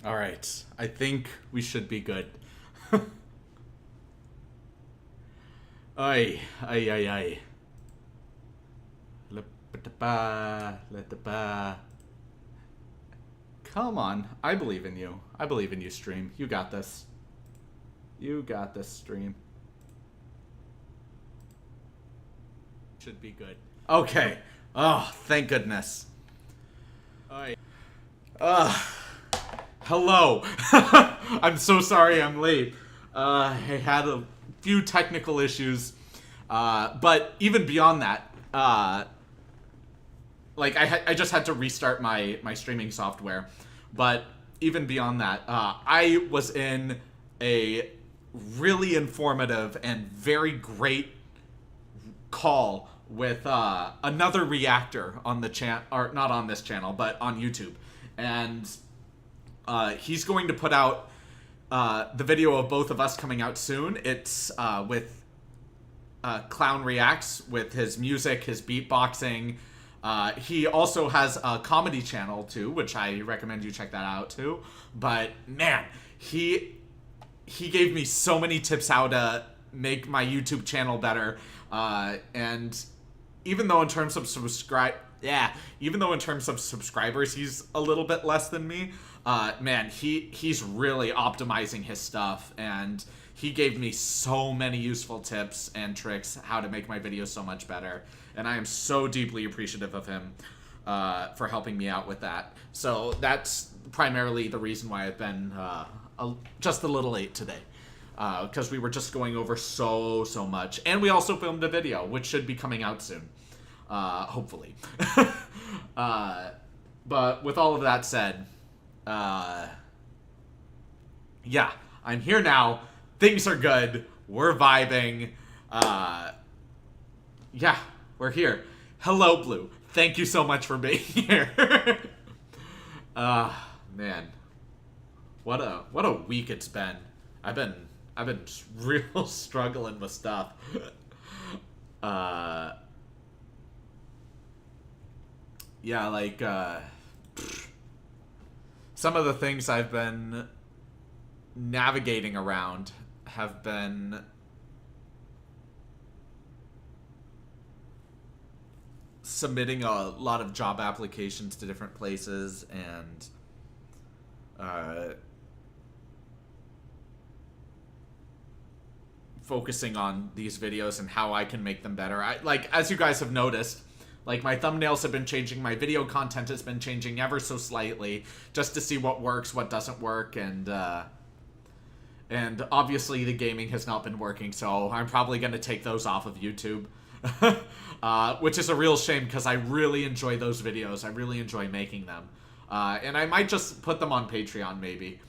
Alright, I think we should be good. Ay, ay, ay, ay. Come on, I believe in you. I believe in you, stream. You got this. You got this, stream. Should be good. Okay. Oh, thank goodness. Alright. Hello. I'm so sorry I'm late. I had a few technical issues. But even beyond that, like I just had to restart my streaming software. But even beyond that, I was in a really informative and very great call with another reactor on the channel, or not on this channel, but on YouTube. And he's going to put out the video of both of us coming out soon. It's with Clown Reacts, with his music, his beatboxing. He also has a comedy channel too, which I recommend you check that out too. But man, he gave me so many tips how to make my YouTube channel better. And even though in terms of subscribers he's a little bit less than me, man, he's really optimizing his stuff, and he gave me so many useful tips and tricks how to make my videos so much better, and I am so deeply appreciative of him for helping me out with that. So that's primarily the reason why I've been just a little late today. Because we were just going over so much. And we also filmed a video, which should be coming out soon. Hopefully. But with all of that said, yeah, I'm here now. Things are good. We're vibing. Yeah, we're here. Hello, Blue. Thank you so much for being here. Man. What a week it's been. I've been real struggling with stuff. Yeah, like, some of the things I've been navigating around have been submitting a lot of job applications to different places, and focusing on these videos and how I can make them better. Like, as you guys have noticed, like, my thumbnails have been changing, my video content has been changing ever so slightly, just to see what works, what doesn't work, and obviously the gaming has not been working, so I'm probably going to take those off of YouTube. Which is a real shame, because I really enjoy those videos. I really enjoy making them. And I might just put them on Patreon, maybe.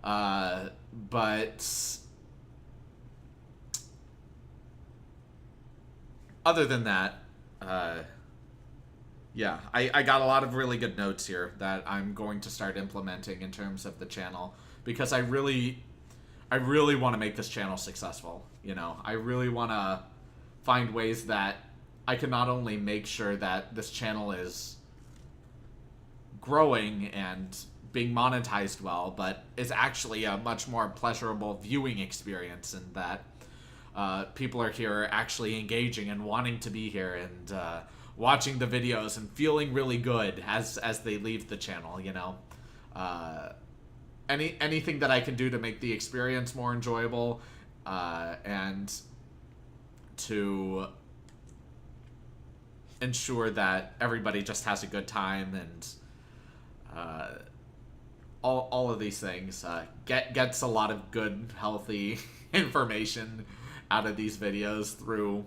But other than that, yeah, I got a lot of really good notes here that I'm going to start implementing in terms of the channel, because I really want to make this channel successful, you know? I really want to find ways that I can not only make sure that this channel is growing and being monetized well, but is actually a much more pleasurable viewing experience, and that people are here actually engaging and wanting to be here and watching the videos and feeling really good as they leave the channel, you know? Anything that I can do to make the experience more enjoyable, and to ensure that everybody just has a good time, and all of these things, gets a lot of good, healthy information out of these videos through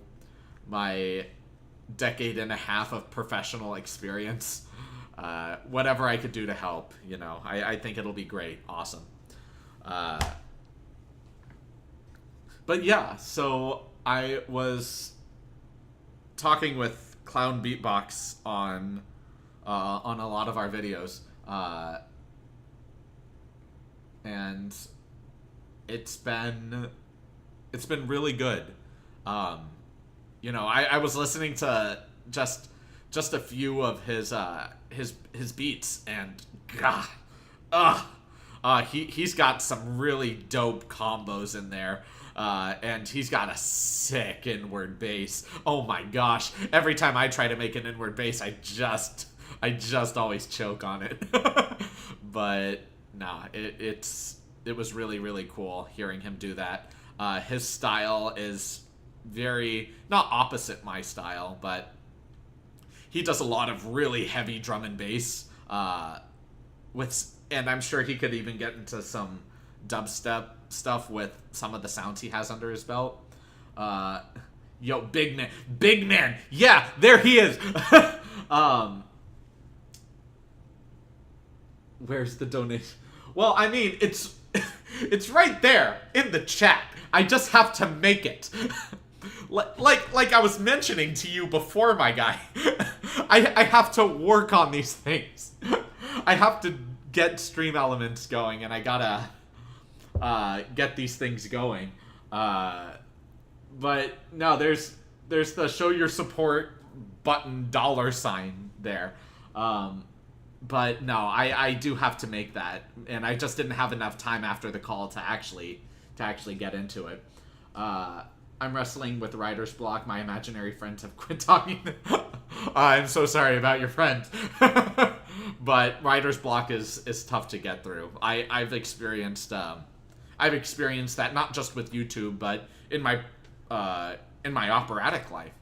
my decade and a half of professional experience. Whatever I could do to help, you know, I think it'll be great. Awesome. But yeah, so I was talking with Clown Beatbox on a lot of our videos, and it's been really good. You know, I was listening to just a few of his beats, and God, He's got some really dope combos in there. And he's got a sick inward bass. Oh my gosh. Every time I try to make an inward bass, I just always choke on it. But nah, it was really, really cool hearing him do that. His style is very, not opposite my style, but he does a lot of really heavy drum and bass. And I'm sure he could even get into some dubstep stuff with some of the sounds he has under his belt. Yo, big man, yeah, there he is. Where's the donation? Well, I mean, it's right there in the chat. I just have to make it. Like I was mentioning to you before, my guy. I have to work on these things. I have to get stream elements going, and I gotta get these things going. But no, there's the show your support button $sign there. But no, I do have to make that, and I just didn't have enough time after the call to actually get into it. I'm wrestling with writer's block. My imaginary friends have quit talking. I'm so sorry about your friend. But writer's block is tough to get through. I've experienced that not just with YouTube, but in my operatic life,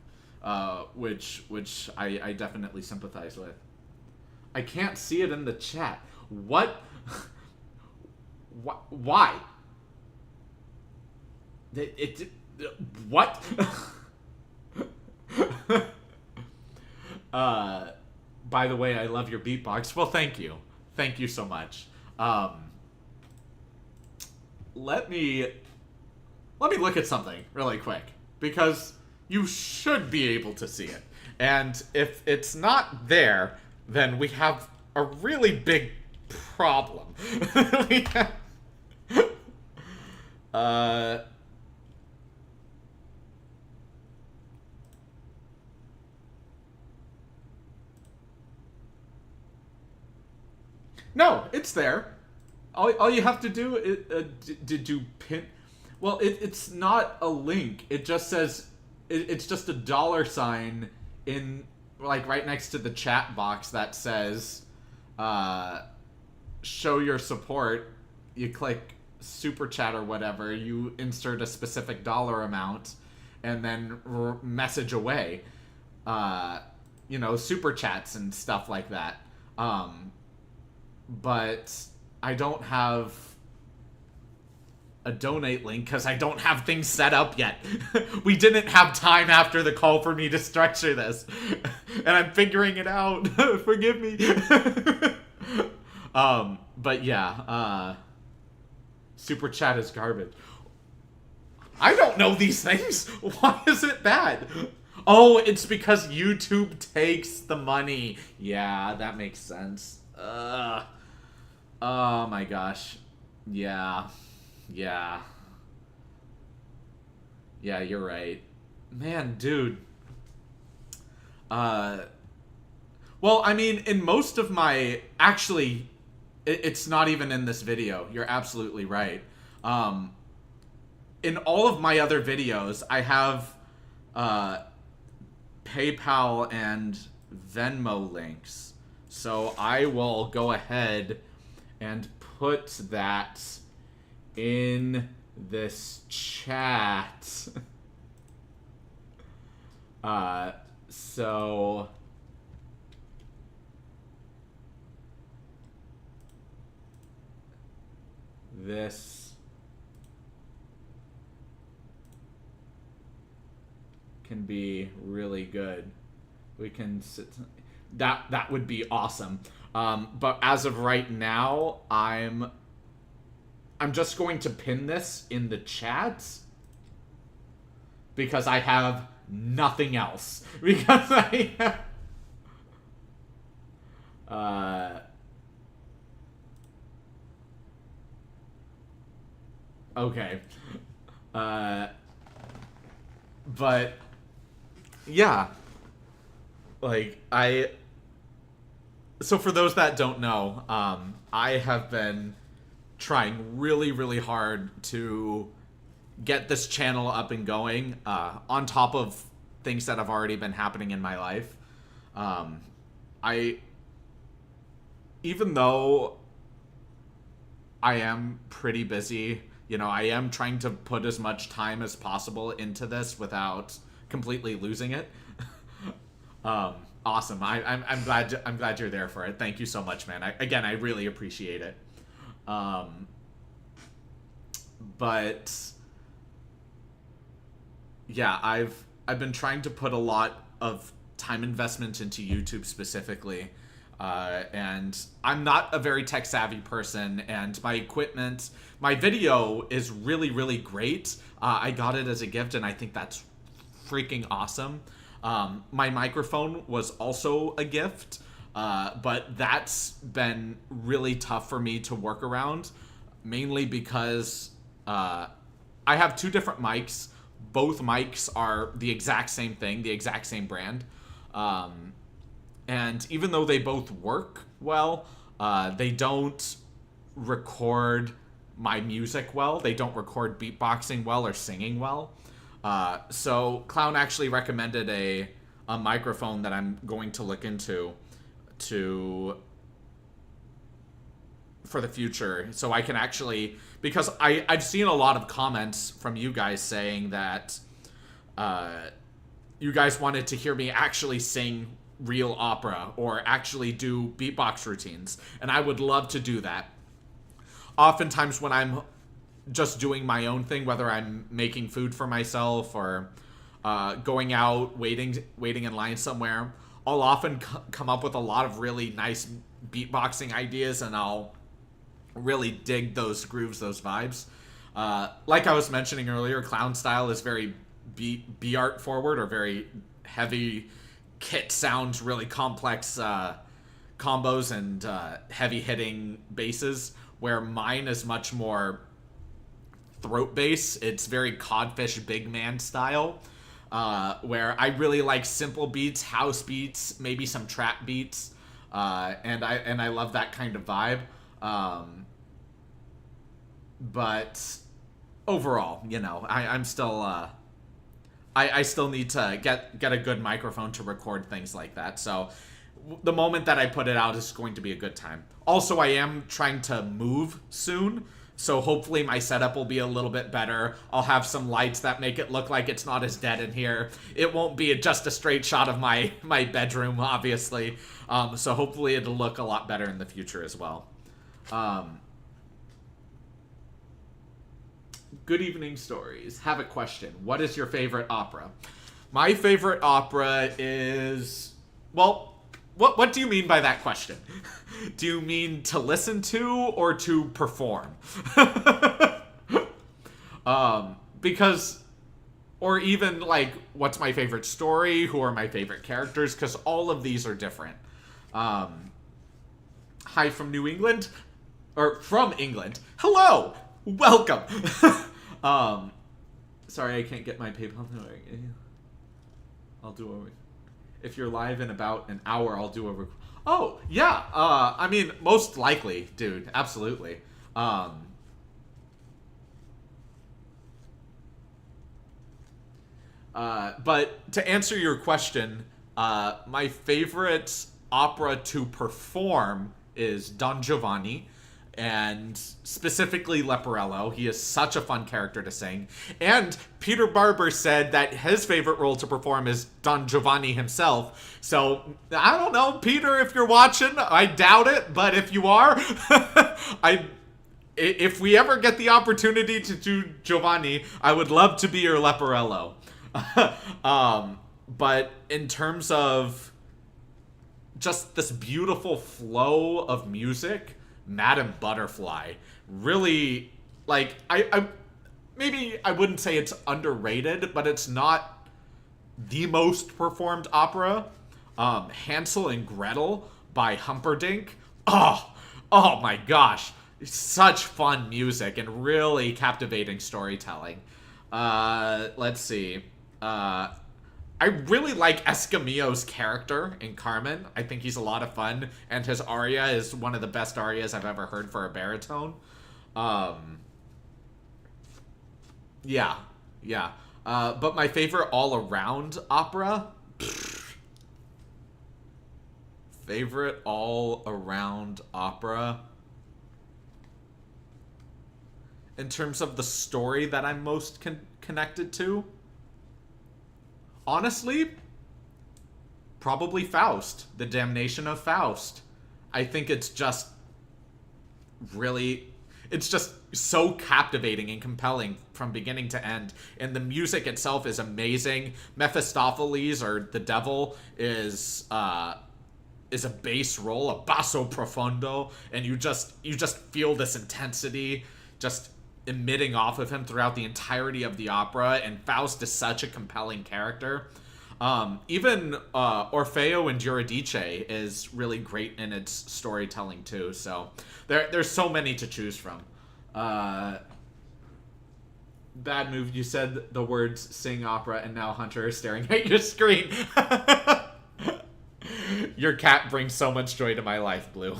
which I definitely sympathize with. I can't see it in the chat. What? Why? What? By the way, I love your beatbox. Well, thank you. Thank you so much. Let me look at something really quick, because you should be able to see it. And if it's not there, then we have a really big problem. No, it's there. All you have to do is do pin. Well, it's not a link. It just says it's just a $sign in, like, right next to the chat box that says show your support. You click super chat or whatever. You insert a specific dollar amount, and then message away. Super chats and stuff like that. But I don't have a donate link because I don't have things set up yet. We didn't have time after the call for me to structure this. And I'm figuring it out. Forgive me. But yeah, super chat is garbage. I don't know these things. Why is it bad? Oh, it's because YouTube takes the money. Yeah, that makes sense. Oh my gosh. Yeah, you're right. Man, dude. Well, I mean, in most of my... Actually, it's not even in this video. You're absolutely right. In all of my other videos, I have PayPal and Venmo links. So I will go ahead and put that in this chat. So this can be really good. We can sit... That would be awesome. But as of right now, I'm just going to pin this in the chat because I have nothing else. Because I have... Okay. But yeah. Like, so for those that don't know, I have been trying really, really hard to get this channel up and going, on top of things that have already been happening in my life. I, even though I am pretty busy, you know, I am trying to put as much time as possible into this without completely losing it. Awesome. I'm glad you're there for it. Thank you so much, man. I really appreciate it. But yeah, I've been trying to put a lot of time investment into YouTube specifically. And I'm not a very tech savvy person, and my equipment, my video is really, really great. I got it as a gift, and I think that's freaking awesome. My microphone was also a gift, but that's been really tough for me to work around, mainly because I have two different mics. Both mics are the exact same thing, the exact same brand. And even though they both work well, they don't record my music well. They don't record beatboxing well or singing well. So Clown actually recommended a microphone that I'm going to look into for the future, so I can actually, because I've seen a lot of comments from you guys saying that you guys wanted to hear me actually sing real opera or actually do beatbox routines, and I would love to do that. Oftentimes when I'm just doing my own thing, whether I'm making food for myself or going out, waiting in line somewhere, I'll often come up with a lot of really nice beatboxing ideas, and I'll really dig those grooves, those vibes. Like I was mentioning earlier, Clown Style is very B-art forward, or very heavy kit sounds, really complex combos and heavy hitting basses, where mine is much more throat bass. It's very Codfish Big Man style, where I really like simple beats, house beats, maybe some trap beats, and I love that kind of vibe. But overall, you know, I'm still I still need to get a good microphone to record things like that. So the moment that I put it out is going to be a good time. Also, I am trying to move soon, so hopefully my setup will be a little bit better. I'll have some lights that make it look like it's not as dead in here. It won't be just a straight shot of my bedroom, obviously. So hopefully it'll look a lot better in the future as well. Good evening, stories. Have a question. What is your favorite opera? My favorite opera is... Well, what do you mean by that question? Do you mean to listen to or to perform? Because... Or even, like, what's my favorite story? Who are my favorite characters? Because all of these are different. Hi from New England? Or from England. Hello! Welcome! Sorry, I can't get my PayPal. I'll do a... If you're live in about an hour, I'll do a... Oh, yeah! I mean, most likely, dude. Absolutely. But to answer your question, my favorite opera to perform is Don Giovanni, and specifically Leporello. He is such a fun character to sing. And Peter Barber said that his favorite role to perform is Don Giovanni himself. So, I don't know, Peter, if you're watching, I doubt it, but if you are, if we ever get the opportunity to do Giovanni, I would love to be your Leporello. But in terms of just this beautiful flow of music, Madame Butterfly really, like, I maybe I wouldn't say it's underrated, but it's not the most performed opera. Hansel and Gretel by Humperdinck. Oh my gosh. Such fun music and really captivating storytelling. Let's see. I really like Escamillo's character in Carmen. I think he's a lot of fun, and his aria is one of the best arias I've ever heard for a baritone. Um, yeah, yeah. But my favorite all-around opera. Favorite all-around opera. In terms of the story that I'm most connected to, honestly, probably Faust, The Damnation of Faust. I think it's just really, it's just so captivating and compelling from beginning to end, and the music itself is amazing. Mephistopheles, or the devil, is a bass role, a basso profondo, and you just feel this intensity just emitting off of him throughout the entirety of the opera. And Faust is such a compelling character. Even Orfeo and Eurydice is really great in its storytelling too. So there's so many to choose from. Bad move. You said the words "sing opera" and now Hunter is staring at your screen. Your cat brings so much joy to my life, Blue.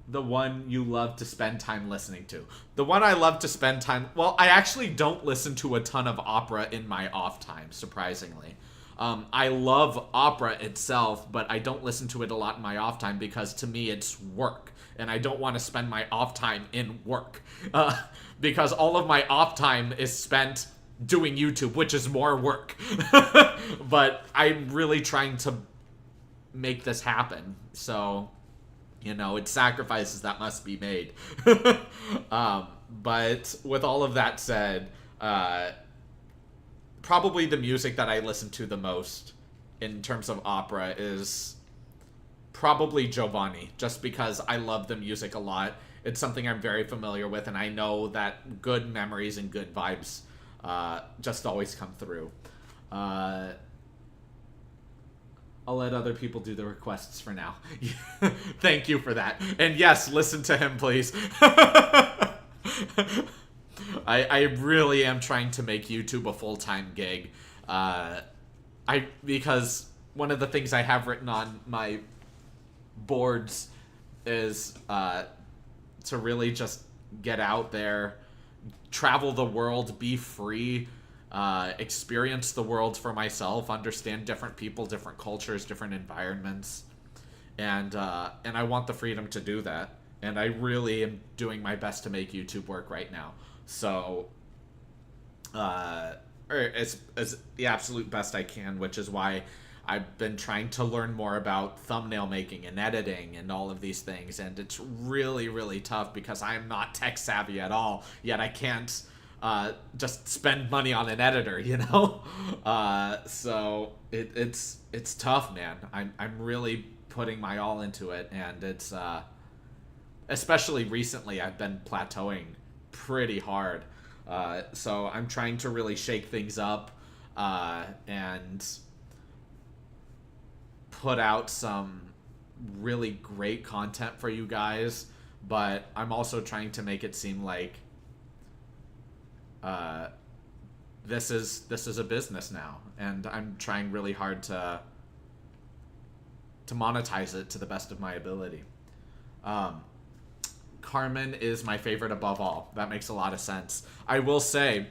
The one you love to spend time listening to. The one I love to spend time... Well, I actually don't listen to a ton of opera in my off time, surprisingly. I love opera itself, but I don't listen to it a lot in my off time because to me it's work. And I don't want to spend my off time in work. Because all of my off time is spent doing YouTube, which is more work. But I'm really trying to make this happen. So... You know, it's sacrifices that must be made. But with all of that said, probably the music that I listen to the most in terms of opera is probably Giovanni, just because I love the music a lot. It's something I'm very familiar with, and I know that good memories and good vibes just always come through. I'll let other people do the requests for now. Thank you for that. And yes, listen to him, please. I really am trying to make YouTube a full-time gig. Because one of the things I have written on my boards is to really just get out there, travel the world, be free, experience the world for myself, understand different people, different cultures, different environments, and I want the freedom to do that. And I really am doing my best to make YouTube work right now. So, or as the absolute best I can, which is why I've been trying to learn more about thumbnail making and editing and all of these things. And it's really, really tough because I am not tech savvy at all. Yet I can't just spend money on an editor, you know? So it's tough, man. I'm really putting my all into it, and it's especially recently I've been plateauing pretty hard. So I'm trying to really shake things up and put out some really great content for you guys, but I'm also trying to make it seem like this is a business now, and I'm trying really hard to monetize it to the best of my ability. Carmen is my favorite above all. That makes a lot of sense. I will say,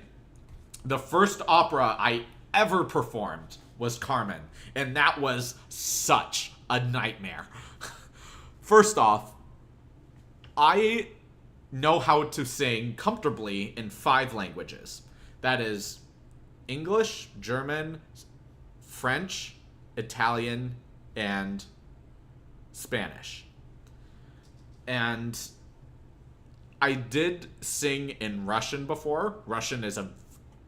the first opera I ever performed was Carmen, and that was such a nightmare. First off, I know how to sing comfortably in 5 languages. That is English, German, French, Italian, and Spanish. And I did sing in Russian before. Russian is a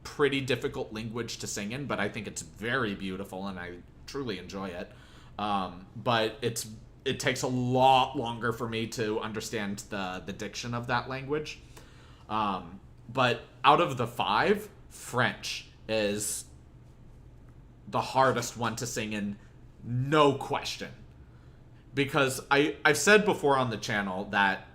pretty difficult language to sing in, but I think it's very beautiful and I truly enjoy it. But it takes a lot longer for me to understand the diction of that language. But out of the 5, French is the hardest one to sing in, no question. Because I've said before on the channel that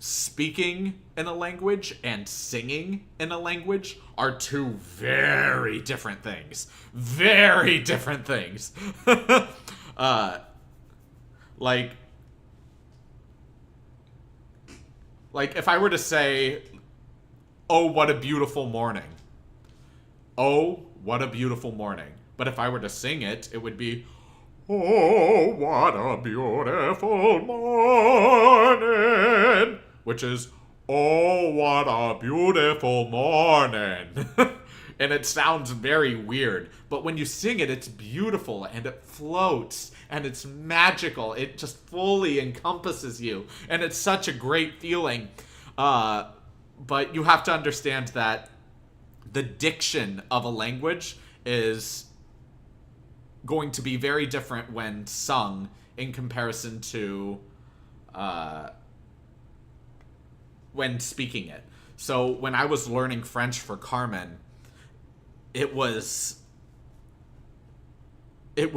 speaking in a language and singing in a language are 2 very different things. Very different things. Like, Like, if I were to say, oh, what a beautiful morning. Oh, what a beautiful morning. But if I were to sing it, it would be, oh, what a beautiful morning. Which is, oh, what a beautiful morning. And it sounds very weird. But when you sing it, it's beautiful and it floats and it's magical. It just fully encompasses you. And it's such a great feeling. But you have to understand that the diction of a language is going to be very different when sung in comparison to when speaking it. So when I was learning French for Carmen, it was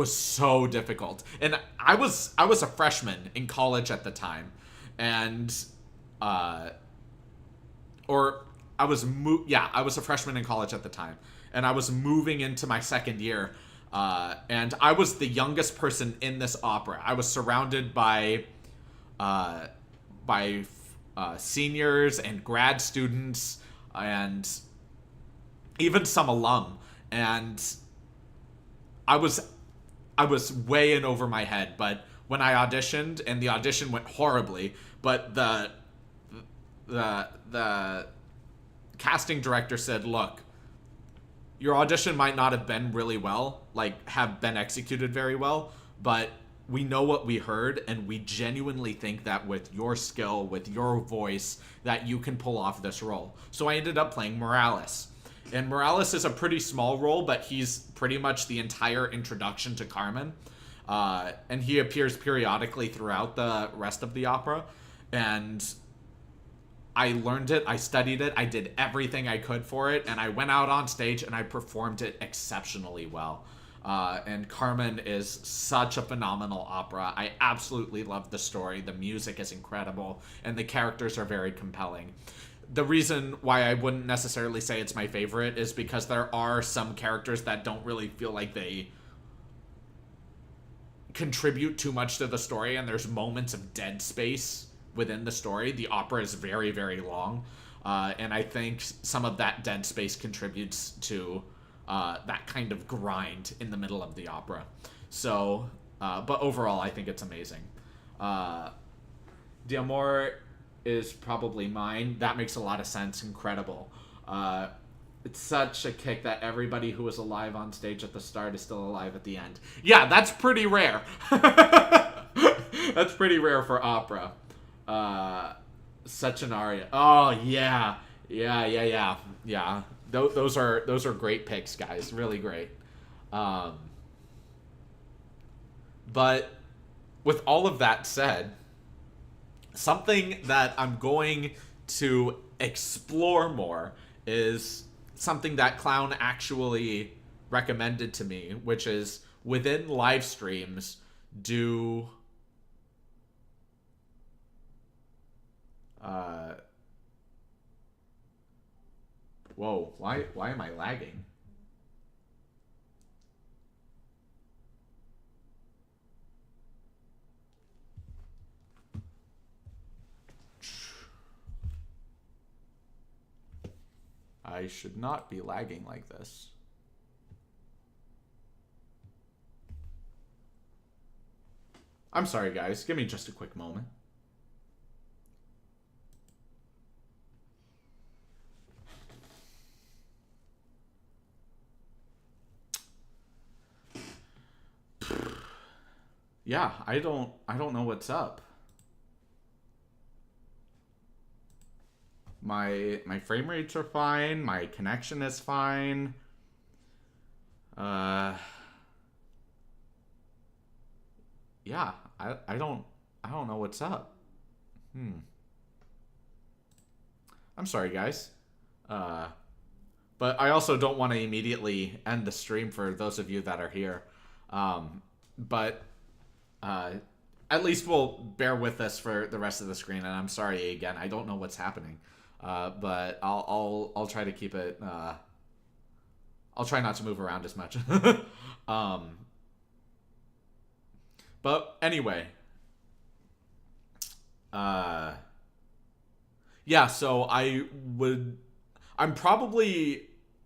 so difficult. And I was a freshman in college at the time, and I was a freshman in college at the time, and I was moving into my second year, and I was the youngest person in this opera. I was surrounded by seniors and grad students and even some alum, and I was way in over my head. But when I auditioned, and the audition went horribly, but the casting director said, look, your audition might not have been really well, like have been executed very well, but we know what we heard, and we genuinely think that with your skill, with your voice, that you can pull off this role. So I ended up playing Morales. And Morales is a pretty small role, but he's pretty much the entire introduction to Carmen. And he appears periodically throughout the rest of the opera. And I learned it, I studied it, I did everything I could for it, and I went out on stage and I performed it exceptionally well. And Carmen is such a phenomenal opera. I absolutely love the story. The music is incredible, and the characters are very compelling. The reason why I wouldn't necessarily say it's my favorite is because there are some characters that don't really feel like they contribute too much to the story, and there's moments of dead space within the story. The opera is very, very long, and I think some of that dead space contributes to that kind of grind in the middle of the opera. So, but overall, I think it's amazing. D'Amore is probably mine. That makes a lot of sense. Incredible. It's such a kick that everybody who was alive on stage at the start is still alive at the end. Yeah, that's pretty rare. That's pretty rare for opera. Such an aria. Oh, yeah. Yeah. Those are great picks, guys. Really great. But with all of that said, something that I'm going to explore more is something that Clown actually recommended to me, which is within live streams, do whoa, why am I lagging? I should not be lagging like this. I'm sorry, guys. Give me just a quick moment. Yeah, I don't know what's up. My frame rates are fine. My connection is fine. Yeah, I don't know what's up. I'm sorry, guys. But I also don't want to immediately end the stream for those of you that are here. But at least we'll bear with us for the rest of the screen. And I'm sorry again. I don't know what's happening. But I'll try to keep it. I'll try not to move around as much. But anyway, Yeah, so I'm probably,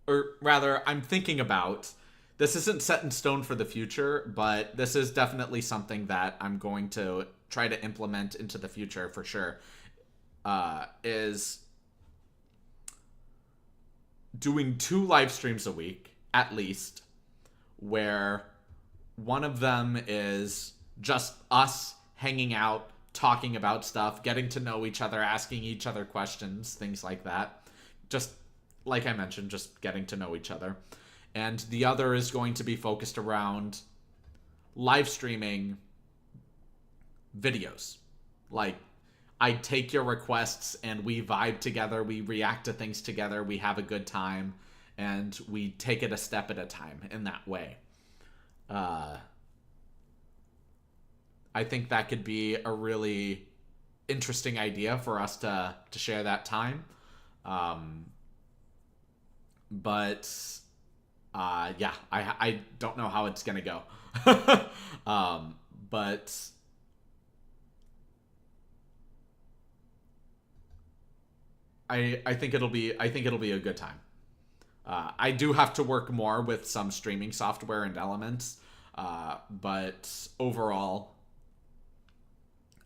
or rather, I'm thinking about, this isn't set in stone for the future, but this is definitely something that I'm going to try to implement into the future for sure, is doing 2 live streams a week, at least, where one of them is just us hanging out, talking about stuff, getting to know each other, asking each other questions, things like that. Just like I mentioned, just getting to know each other. And the other is going to be focused around live streaming videos. Like, I take your requests and we vibe together, we react to things together, we have a good time, and we take it a step at a time in that way. I think that could be a really interesting idea for us to share that time. But yeah, I don't know how it's gonna go. But I think it'll be a good time. I do have to work more with some streaming software and elements, but overall,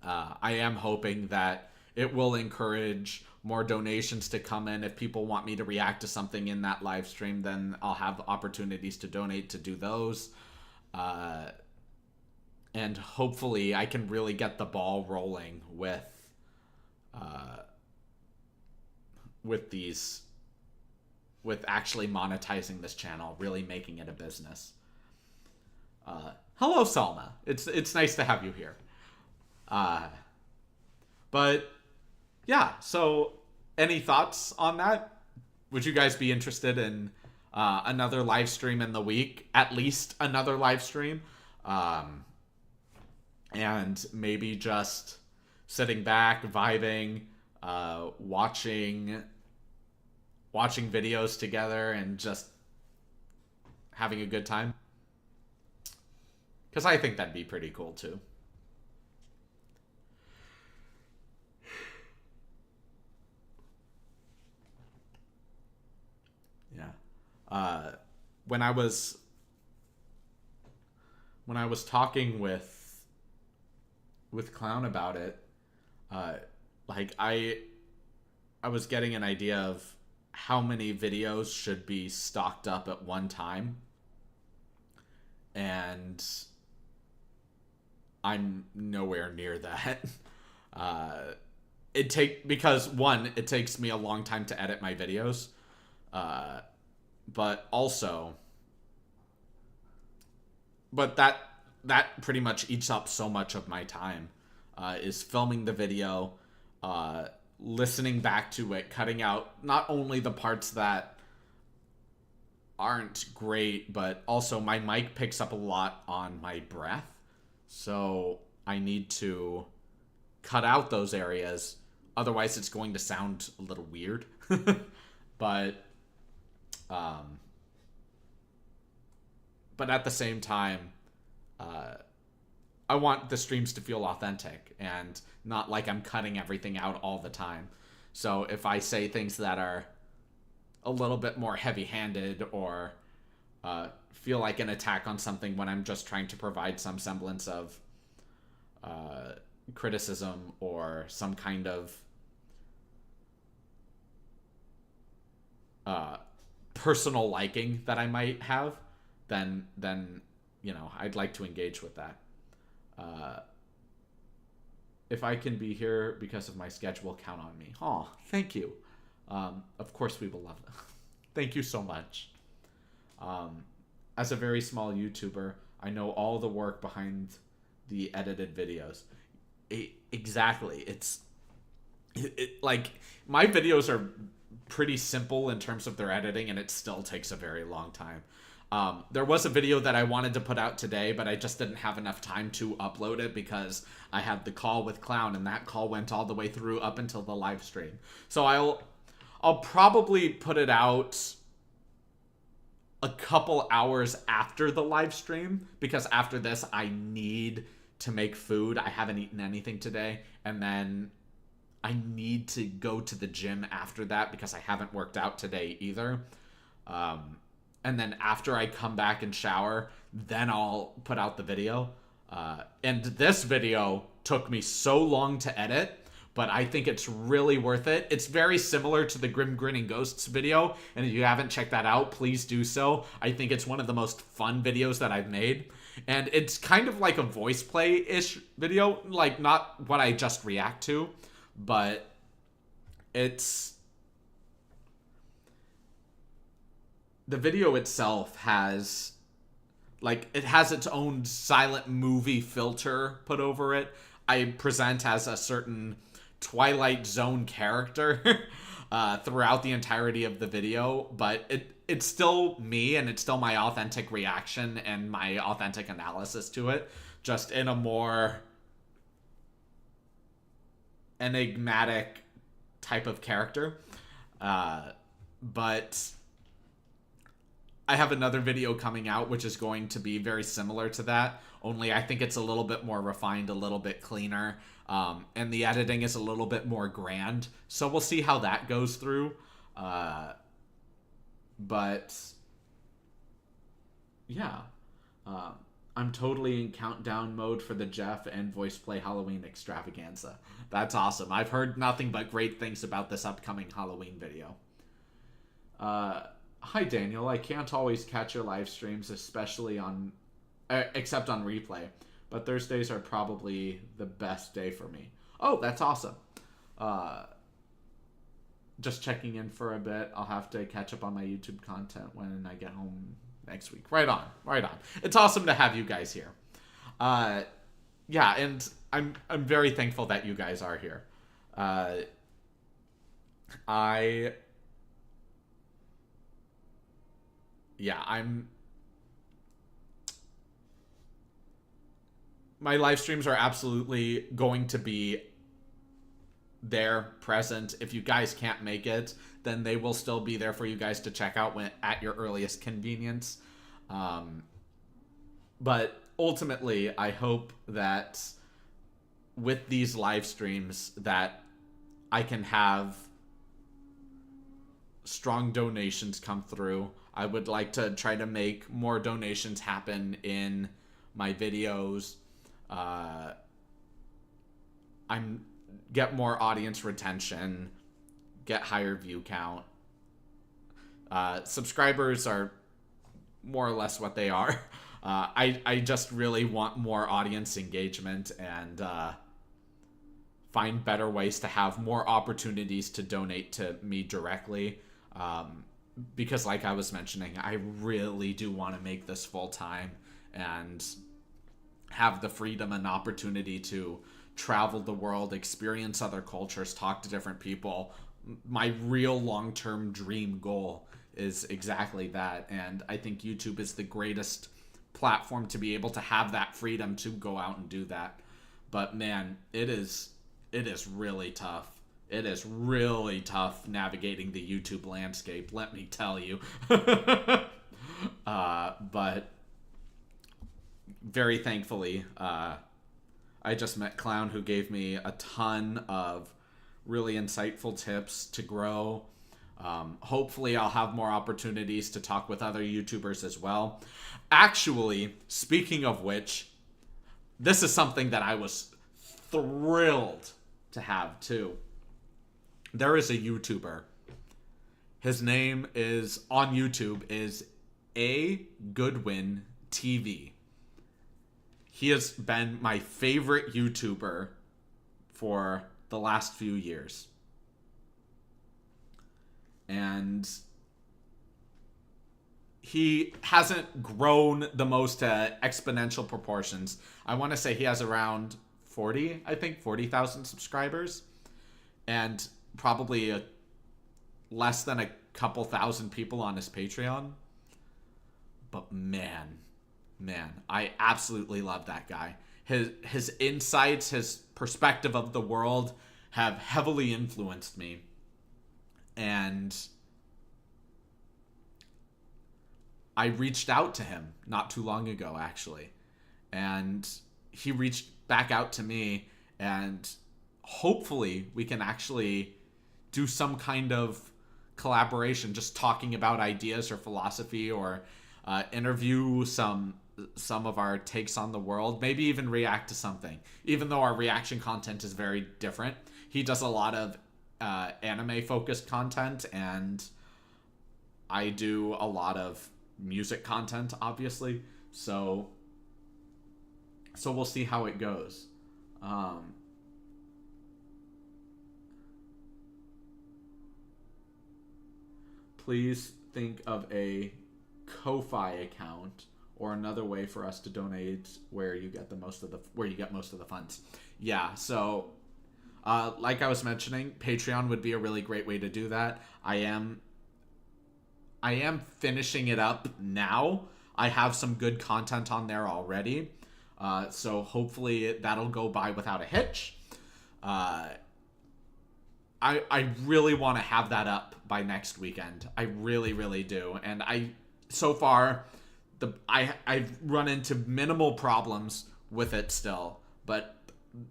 I am hoping that it will encourage more donations to come in. If people want me to react to something in that live stream, then I'll have opportunities to donate to do those. And hopefully I can really get the ball rolling with these, with actually monetizing this channel, really making it a business. Hello, Salma. It's nice to have you here. But yeah, so any thoughts on that? Would you guys be interested in another live stream in the week? At least another live stream? And maybe just sitting back, vibing, watching videos together and just having a good time? Because I think that'd be pretty cool too. Yeah. When I was talking with Clown about it, like I was getting an idea of how many videos should be stocked up at one time, and I'm nowhere near that. Because one, it takes me a long time to edit my videos, but that pretty much eats up so much of my time, is filming the video, listening back to it, cutting out not only the parts that aren't great, but also my mic picks up a lot on my breath. So I need to cut out those areas. Otherwise, it's going to sound a little weird. But at the same time, I want the streams to feel authentic and not like I'm cutting everything out all the time. So if I say things that are a little bit more heavy-handed or feel like an attack on something when I'm just trying to provide some semblance of criticism or some kind of personal liking that I might have, then I'd like to engage with that. If I can be here because of my schedule, count on me. Oh, thank you. Of course we will love it. Thank you so much. As a very small YouTuber, I know all the work behind the edited videos. Exactly. It's like, my videos are pretty simple in terms of their editing, and it still takes a very long time. There was a video that I wanted to put out today, but I just didn't have enough time to upload it because I had the call with Clown, and that call went all the way through up until the live stream. So I'll probably put it out a couple hours after the live stream, because after this I need to make food. I haven't eaten anything today, and then I need to go to the gym after that because I haven't worked out today either. And then after I come back and shower, then I'll put out the video. And this video took me so long to edit, but I think it's really worth it. It's very similar to the Grim Grinning Ghosts video, and if you haven't checked that out, please do so. I think it's one of the most fun videos that I've made. And it's kind of like a voice play-ish video, like not what I just react to, but it's... The video itself has, like, it has its own silent movie filter put over it. I present as a certain Twilight Zone character throughout the entirety of the video, but it's still me, and it's still my authentic reaction and my authentic analysis to it, just in a more enigmatic type of character. But I have another video coming out which is going to be very similar to that, only I think it's a little bit more refined, a little bit cleaner, and the editing is a little bit more grand. So we'll see how that goes through. But yeah, I'm totally in countdown mode for the Jeff and voice play Halloween extravaganza. That's awesome. I've heard nothing but great things about this upcoming Halloween video. Hi Daniel, I can't always catch your live streams, especially on, except on replay, but Thursdays are probably the best day for me. Oh, that's awesome. Just checking in for a bit. I'll have to catch up on my YouTube content when I get home next week. Right on, right on. It's awesome to have you guys here. Yeah, and I'm very thankful that you guys are here. My live streams are absolutely going to be there, present. If you guys can't make it, then they will still be there for you guys to check out at your earliest convenience. But ultimately, I hope that with these live streams that I can have strong donations come through. I would like to try to make more donations happen in my videos. Get more audience retention, get higher view count. Subscribers are more or less what they are. I just really want more audience engagement and find better ways to have more opportunities to donate to me directly. Because like I was mentioning, I really do want to make this full time and have the freedom and opportunity to travel the world, experience other cultures, talk to different people. My real long-term dream goal is exactly that, and I think YouTube is the greatest platform to be able to have that freedom to go out and do that. But man, it is really tough. It is really tough navigating the YouTube landscape, let me tell you. But very thankfully, I just met Clown, who gave me a ton of really insightful tips to grow. Hopefully I'll have more opportunities to talk with other YouTubers as well. Actually, speaking of which, this is something that I was thrilled to have too. There is a YouTuber. His name is, on YouTube, is A Goodwin TV. He has been my favorite YouTuber for the last few years. And he hasn't grown the most exponential proportions. I want to say he has around 40,000 subscribers. And probably less than a couple thousand people on his Patreon. But man, I absolutely love that guy. His insights, his perspective of the world have heavily influenced me. And I reached out to him not too long ago, actually. And he reached back out to me, and hopefully we can actually do some kind of collaboration, just talking about ideas or philosophy, or interview some of our takes on the world, maybe even react to something, even though our reaction content is very different. He does a lot of anime focused content, and I do a lot of music content, obviously. So we'll see how it goes. Please think of a Ko-fi account or another way for us to donate where you get most of the funds. Yeah, so like I was mentioning, Patreon would be a really great way to do that. I am finishing it up now. I have some good content on there already. So hopefully that'll go by without a hitch. I really want to have that up by next weekend. I really, really do. And so far, I've run into minimal problems with it still, but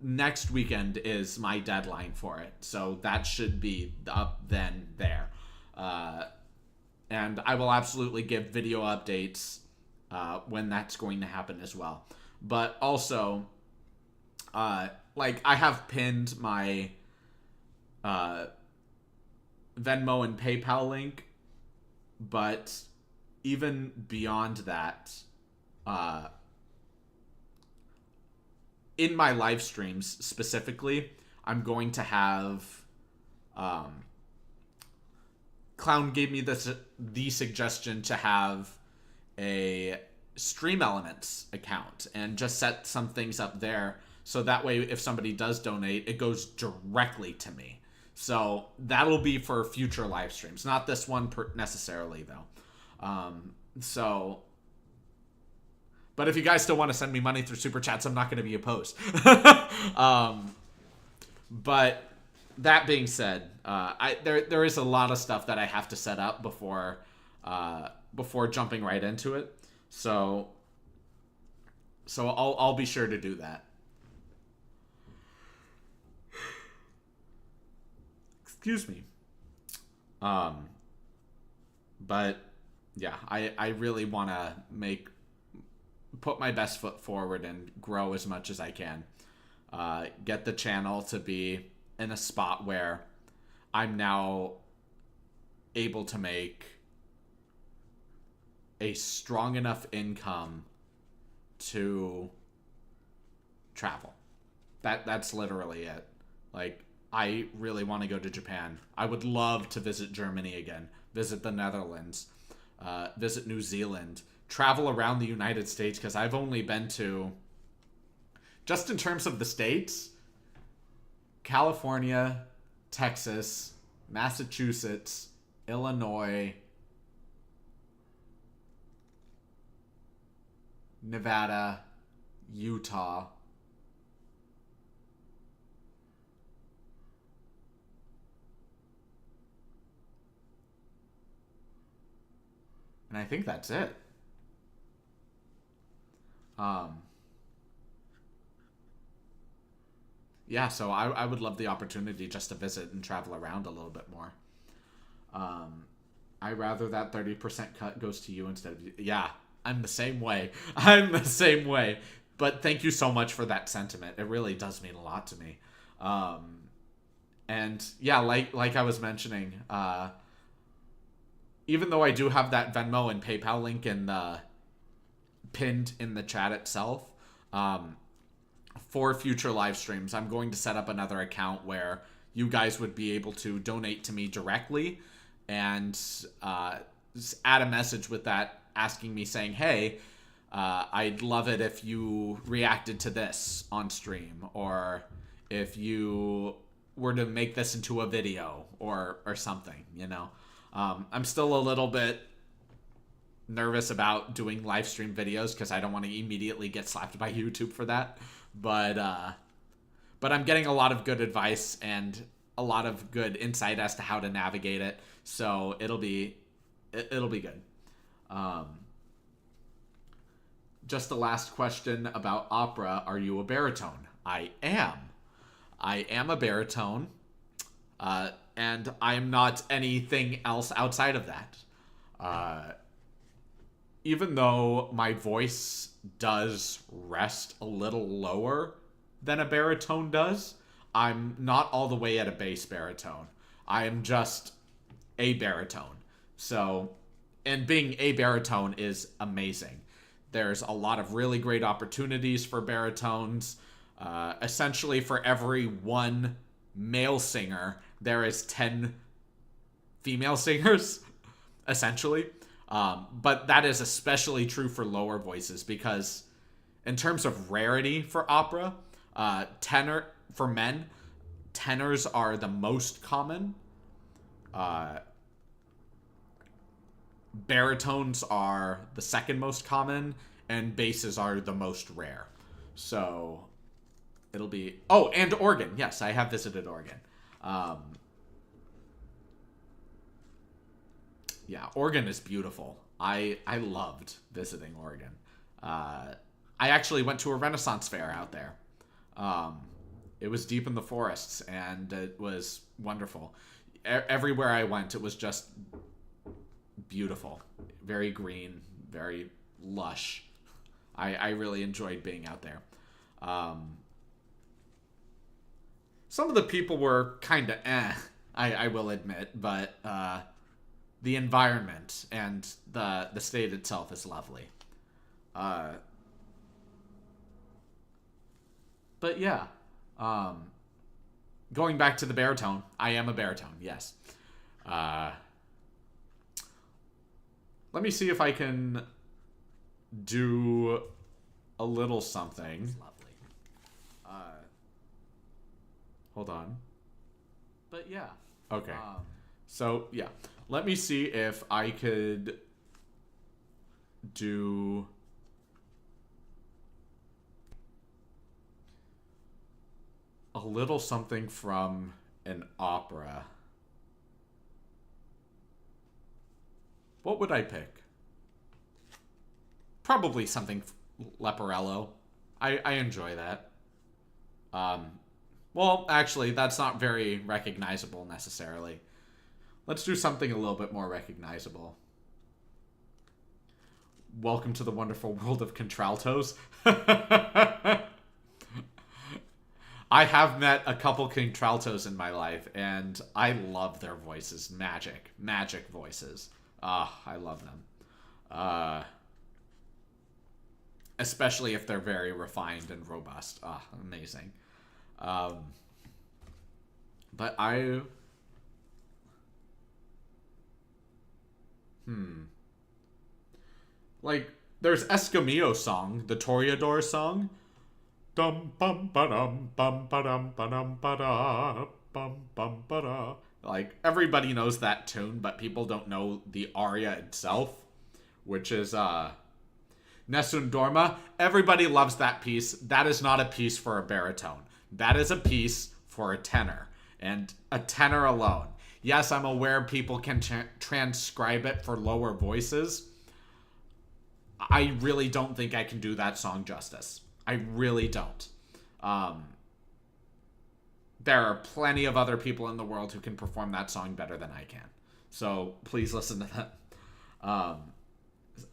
next weekend is my deadline for it. So that should be up then there. And I will absolutely give video updates when that's going to happen as well. But also, like, I have pinned my Venmo and PayPal link, but even beyond that, in my live streams specifically, I'm going to have Clown gave me the suggestion to have a Stream Elements account and just set some things up there, so that way if somebody does donate, it goes directly to me. So that'll be for future live streams, not this one necessarily though. But if you guys still want to send me money through super chats, I'm not going to be opposed. But that being said, there is a lot of stuff that I have to set up before jumping right into it. So I'll be sure to do that. Excuse me. But yeah, I really want to put my best foot forward and grow as much as I can. Get the channel to be in a spot where I'm now able to make a strong enough income to travel. That's literally it. Like, I really want to go to Japan. I would love to visit Germany again, visit the Netherlands, visit New Zealand, travel around the United States, because I've only been to, just in terms of the states, California, Texas, Massachusetts, Illinois, Nevada, Utah, and I think that's it. Yeah, so I would love the opportunity just to visit and travel around a little bit more. I rather that 30% cut goes to you instead of you. Yeah, I'm the same way. I'm the same way. But thank you so much for that sentiment. It really does mean a lot to me. And yeah, like I was mentioning, even though I do have that Venmo and PayPal link pinned in the chat itself, for future live streams, I'm going to set up another account where you guys would be able to donate to me directly, and add a message with that asking me, saying, hey, I'd love it if you reacted to this on stream, or if you were to make this into a video or something, you know. I'm still a little bit nervous about doing live stream videos because I don't want to immediately get slapped by YouTube for that. But I'm getting a lot of good advice and a lot of good insight as to how to navigate it. So it'll be good. Just the last question about opera. Are you a baritone? I am. I am a baritone, and I'm not anything else outside of that. Uh, Even though my voice does rest a little lower than a baritone does, I'm not all the way at a bass baritone. I am just a baritone. So, and being a baritone is amazing. There's a lot of really great opportunities for baritones. Essentially, for every one male singer, there is 10 female singers, essentially. But that is especially true for lower voices because, in terms of rarity for opera, tenor for men, tenors are the most common. Baritones are the second most common, and basses are the most rare. So it'll be and organ. Yes, I have visited organ. Yeah, Oregon is beautiful. I loved visiting Oregon. I actually went to a Renaissance fair out there. It was deep in the forests, and it was wonderful. Everywhere I went, it was just beautiful. Very green, very lush. I really enjoyed being out there. Some of the people were kind of I will admit, but the environment and the state itself is lovely. But yeah, going back to the baritone, I am a baritone, yes. Let me see if I can do a little something. It's lovely. Hold on. But yeah. Okay. So, yeah. Let me see if I could do a little something from an opera. What would I pick? Probably something Leporello. I enjoy that. Well, actually, that's not very recognizable necessarily. Let's do something a little bit more recognizable. Welcome to the wonderful world of contraltos. I have met a couple contraltos in my life, and I love their voices. Magic voices. I love them. Especially if they're very refined and robust. Amazing. But like, there's Escamillo song, the Toreador song. Dum bum ba dum bum ba dum ba dum ba da bum bum ba da. Like, everybody knows that tune, but people don't know the aria itself, which is Nessun Dorma. Everybody loves that piece. That is not a piece for a baritone. That is a piece for a tenor, and a tenor alone. Yes, I'm aware people can transcribe it for lower voices. I really don't think I can do that song justice. I really don't. There are plenty of other people in the world who can perform that song better than I can. So please listen to that.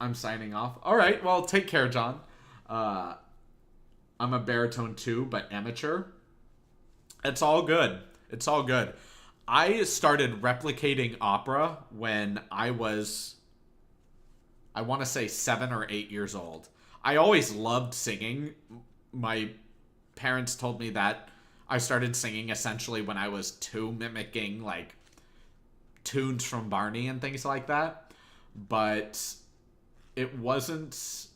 I'm signing off. All right, well, take care, John. I'm a baritone too, but amateur. It's all good. It's all good. I started replicating opera when I was, I want to say 7 or 8 years old. I always loved singing. My parents told me that I started singing essentially when I was 2, mimicking like tunes from Barney and things like that. But it wasn't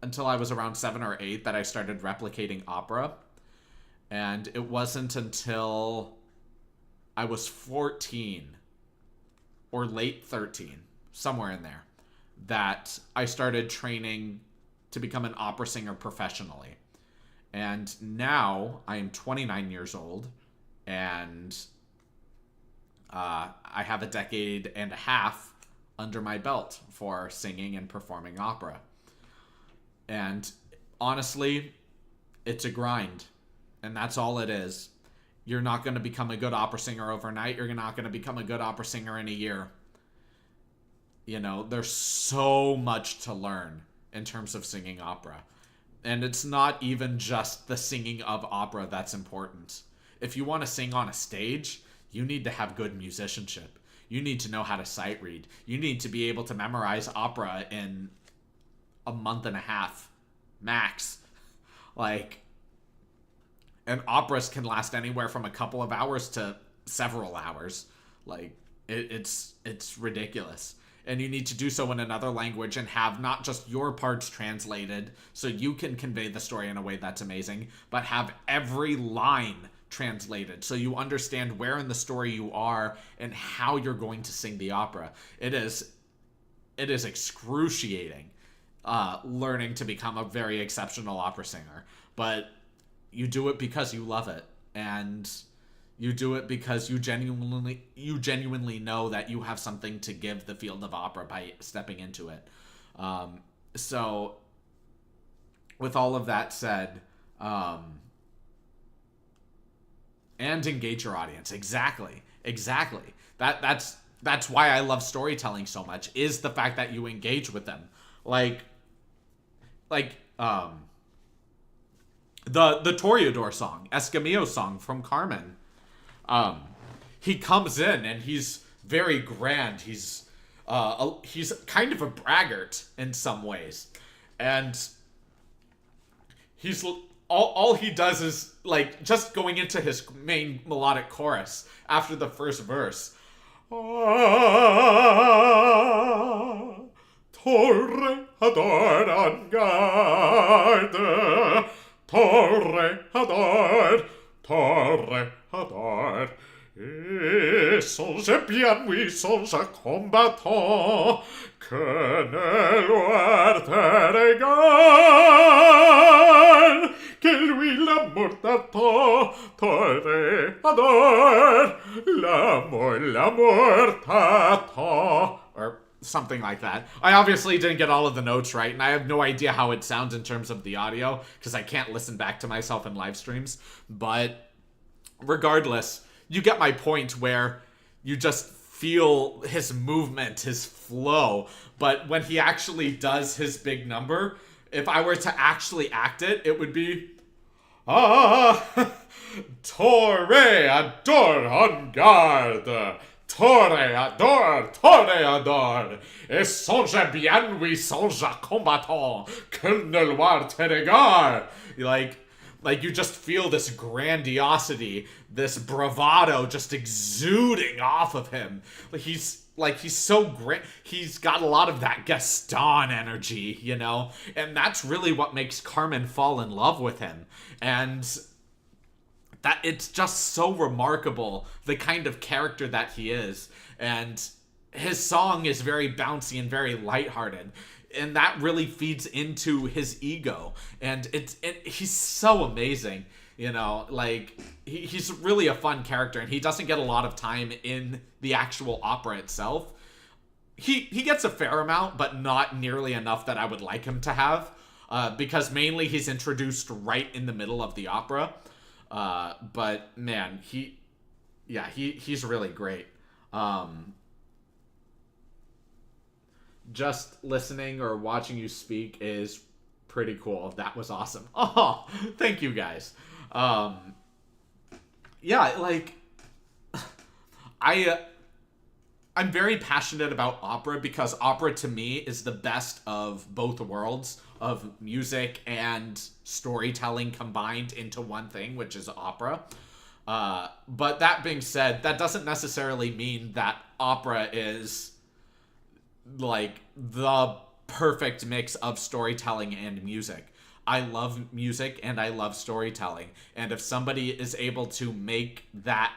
until I was around 7 or 8 that I started replicating opera. And it wasn't until I was 14 or late 13, somewhere in there, that I started training to become an opera singer professionally. And now I am 29 years old, and I have a decade and a half under my belt for singing and performing opera. And honestly, it's a grind, and that's all it is. You're not going to become a good opera singer overnight. You're not going to become a good opera singer in a year. You know, there's so much to learn in terms of singing opera. And it's not even just the singing of opera that's important. If you want to sing on a stage, you need to have good musicianship. You need to know how to sight read. You need to be able to memorize opera in a month and a half, max. Like, and operas can last anywhere from a couple of hours to several hours. Like, it's ridiculous. And you need to do so in another language and have not just your parts translated so you can convey the story in a way that's amazing, but have every line translated so you understand where in the story you are and how you're going to sing the opera. It is excruciating learning to become a very exceptional opera singer, but you do it because you love it, and you do it because you genuinely know that you have something to give the field of opera by stepping into it. So with all of that said, and engage your audience. Exactly. That's why I love storytelling so much, is the fact that you engage with them. The Toreador song, Escamillo song from Carmen. He comes in and he's very grand. He's kind of a braggart in some ways, and he's all he does is like just going into his main melodic chorus after the first verse. Torre ador en garde, torre ador. Et songe bien, oui, songe combattant, que ne loir te régale, que lui l'amour t'attend, torre ador, l'amour t'attend. Or something like that. I obviously didn't get all of the notes right, and I have no idea how it sounds in terms of the audio, because I can't listen back to myself in live streams. But regardless, you get my point, where you just feel his movement, his flow. But when he actually does his big number, if I were to actually act it, it would be Torre ador en garde, Torre ador, et songe bien, oui, songe combattant, que ne loir te regard. Like you just feel this grandiosity, this bravado just exuding off of him. He's so great. He's got a lot of that Gaston energy, you know? And that's really what makes Carmen fall in love with him. And that it's just so remarkable, the kind of character that he is. And his song is very bouncy and very lighthearted. And that really feeds into his ego. And he's so amazing, you know? Like, he's really a fun character, and he doesn't get a lot of time in the actual opera itself. He gets a fair amount, but not nearly enough that I would like him to have, because mainly he's introduced right in the middle of the opera. But man, he's really great. Just listening or watching you speak is pretty cool. That was awesome. Oh, thank you guys. Yeah, like, I'm very passionate about opera, because opera to me is the best of both worlds, of music and storytelling combined into one thing, which is opera. But that being said, that doesn't necessarily mean that opera is like the perfect mix of storytelling and music. I love music and I love storytelling. And if somebody is able to make that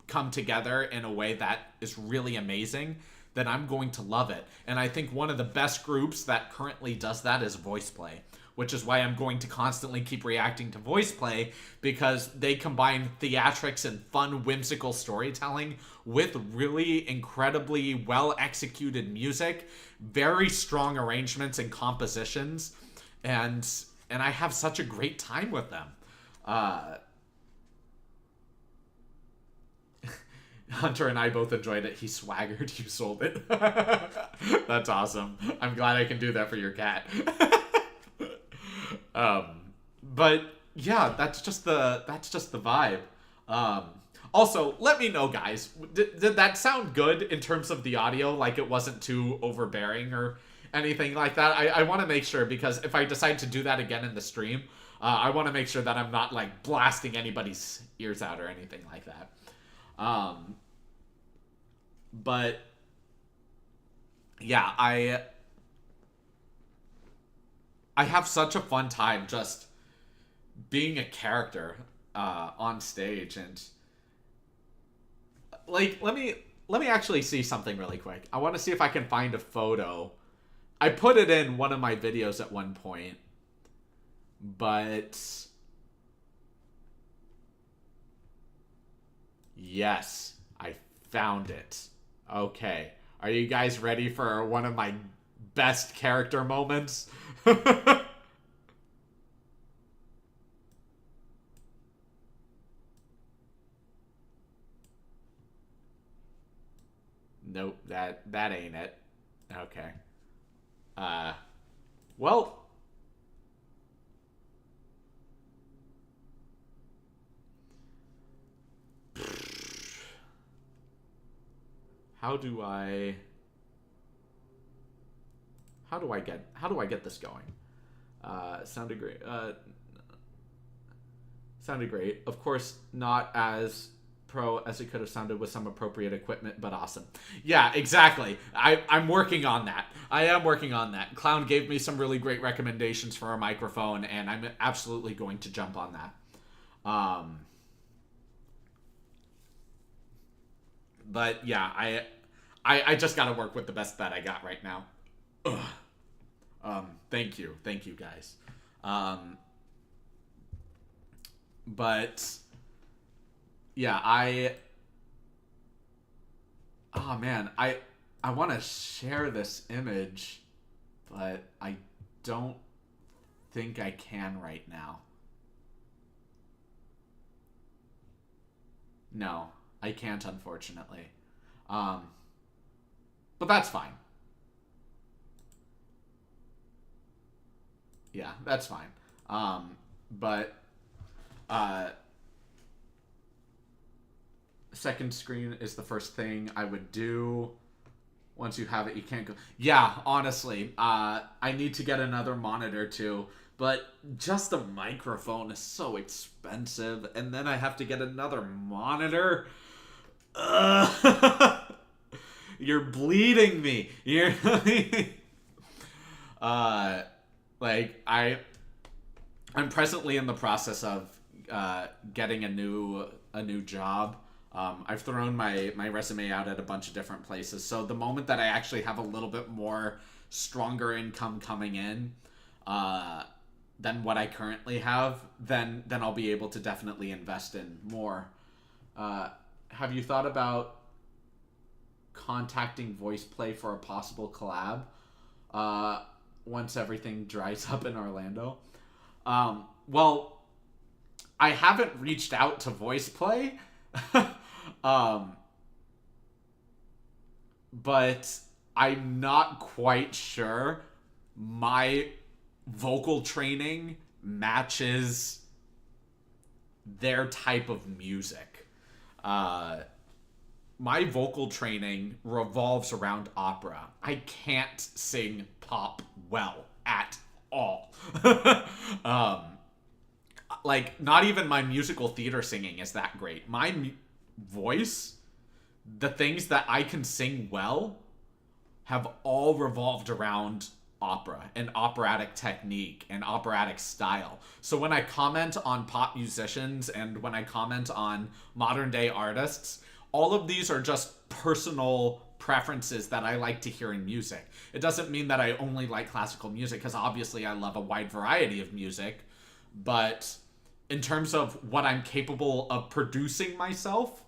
come together in a way that is really amazing, then I'm going to love it. And I think one of the best groups that currently does that is Voice Play, which is why I'm going to constantly keep reacting to Voice Play, because they combine theatrics and fun, whimsical storytelling with really incredibly well-executed music, very strong arrangements and compositions, and I have such a great time with them. Hunter and I both enjoyed it. He swaggered. You sold it. That's awesome. I'm glad I can do that for your cat. But yeah, that's just the vibe. Also, let me know, guys. Did that sound good in terms of the audio? Like it wasn't too overbearing or anything like that? I want to make sure, because if I decide to do that again in the stream, I want to make sure that I'm not like blasting anybody's ears out or anything like that. But yeah, I have such a fun time just being a character on stage. And like, let me actually see something really quick. I want to see if I can find a photo. I put it in one of my videos at one point, but yes, I found it. Okay. Are you guys ready for one of my best character moments? Nope, that ain't it. Okay. Well, how do I get this going? Sounded great. Sounded great. Of course, not as pro as it could have sounded with some appropriate equipment, but awesome. Yeah, exactly. I'm working on that. I am working on that. Clown gave me some really great recommendations for a microphone, and I'm absolutely going to jump on that. But yeah, I just gotta work with the best that I got right now. Thank you guys. But yeah, oh man, I want to share this image, but I don't think I can right now. No, I can't, unfortunately. But that's fine. Yeah, that's fine. But second screen is the first thing I would do. Once you have it, you can't go. Yeah, honestly, I need to get another monitor too. But just a microphone is so expensive, and then I have to get another monitor. You're bleeding me. You're like I'm presently in the process of getting a new job. I've thrown my resume out at a bunch of different places. So the moment that I actually have a little bit more stronger income coming in than what I currently have, then I'll be able to definitely invest in more. Have you thought about contacting VoicePlay for a possible collab once everything dries up in Orlando? Well, I haven't reached out to VoicePlay. But I'm not quite sure my vocal training matches their type of music. My vocal training revolves around opera. I can't sing pop well at all. Like, not even my musical theater singing is that great. My voice, the things that I can sing well, have all revolved around opera and operatic technique and operatic style. So when I comment on pop musicians and when I comment on modern day artists, all of these are just personal preferences that I like to hear in music. It doesn't mean that I only like classical music, because obviously I love a wide variety of music, but in terms of what I'm capable of producing myself,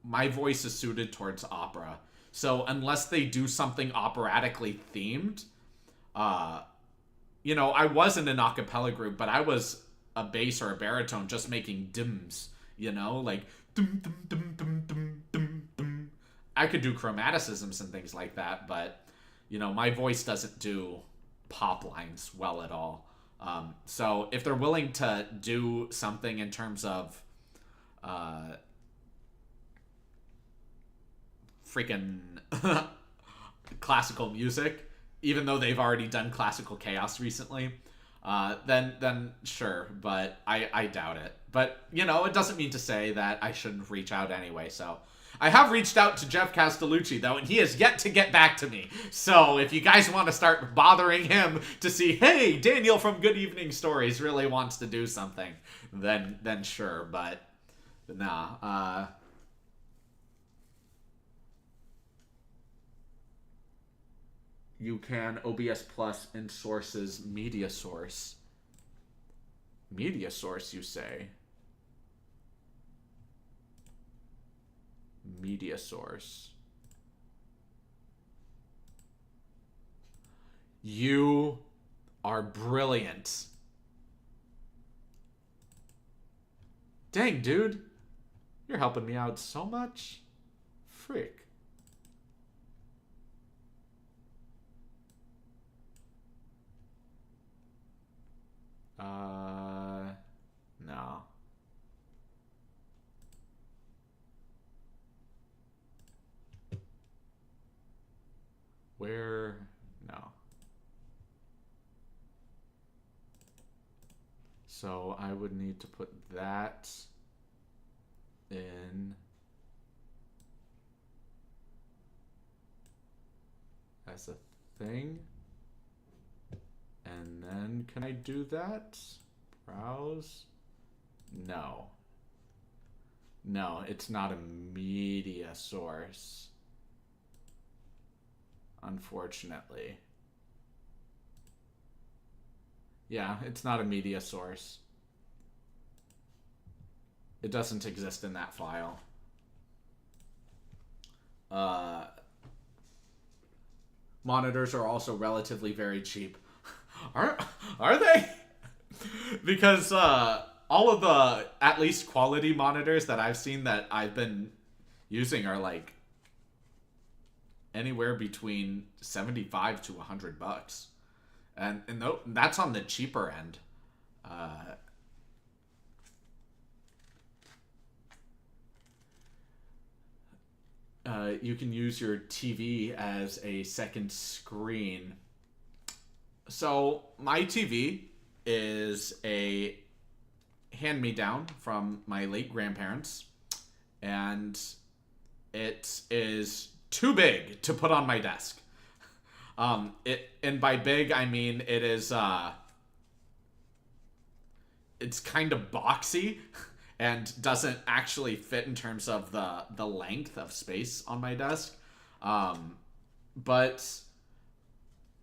my voice is suited towards opera. So unless they do something operatically themed, you know, I was in an a cappella group, but I was a bass or a baritone just making dims, you know, like I could do chromaticisms and things like that, but you know, my voice doesn't do pop lines well at all. So if they're willing to do something in terms of freaking classical music, even though they've already done classical chaos recently, then sure, but I doubt it. But you know, it doesn't mean to say that I shouldn't reach out anyway. So I have reached out to Jeff Castellucci though, and he has yet to get back to me. So if you guys want to start bothering him to see, hey, Daniel from Good Evening Stories really wants to do something, then sure. But nah. You can OBS Plus in sources media source. Media source, you say? Media source. You are brilliant. Dang, dude. You're helping me out so much. Frick. No. Where? No. So I would need to put that in as a thing. And then can I do that? Browse? No. No, it's not a media source. Unfortunately. Yeah, it's not a media source. It doesn't exist in that file. Monitors are also relatively very cheap. Are they? Because all of the at least quality monitors that I've seen that I've been using are like anywhere between 75 to $100, and that's on the cheaper end. You can use your TV as a second screen. So my TV is a hand-me-down from my late grandparents, and it is too big to put on my desk. And by big I mean it is it's kind of boxy and doesn't actually fit in terms of the length of space on my desk. But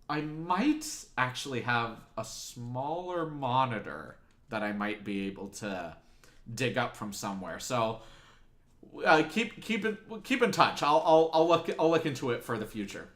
I might actually have a smaller monitor that I might be able to dig up from somewhere. So keep in touch. I'll look into it for the future.